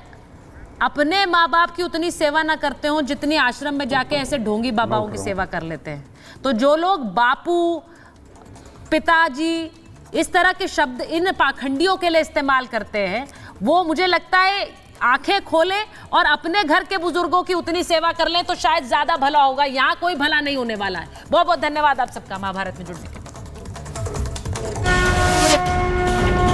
अपने माँ बाप की उतनी सेवा ना करते हो जितनी आश्रम में जाके ऐसे ढोंगी बाबाओं की सेवा कर लेते हैं। तो जो लोग बापू, पिताजी इस तरह के शब्द इन पाखंडियों के लिए इस्तेमाल करते हैं, वो मुझे लगता है आंखें खोलें और अपने घर के बुजुर्गों की उतनी सेवा कर लें तो शायद ज्यादा भला होगा। यहाँ कोई भला नहीं होने वाला है। बहुत बहुत धन्यवाद आप सबका महाभारत में जुड़ने के लिए।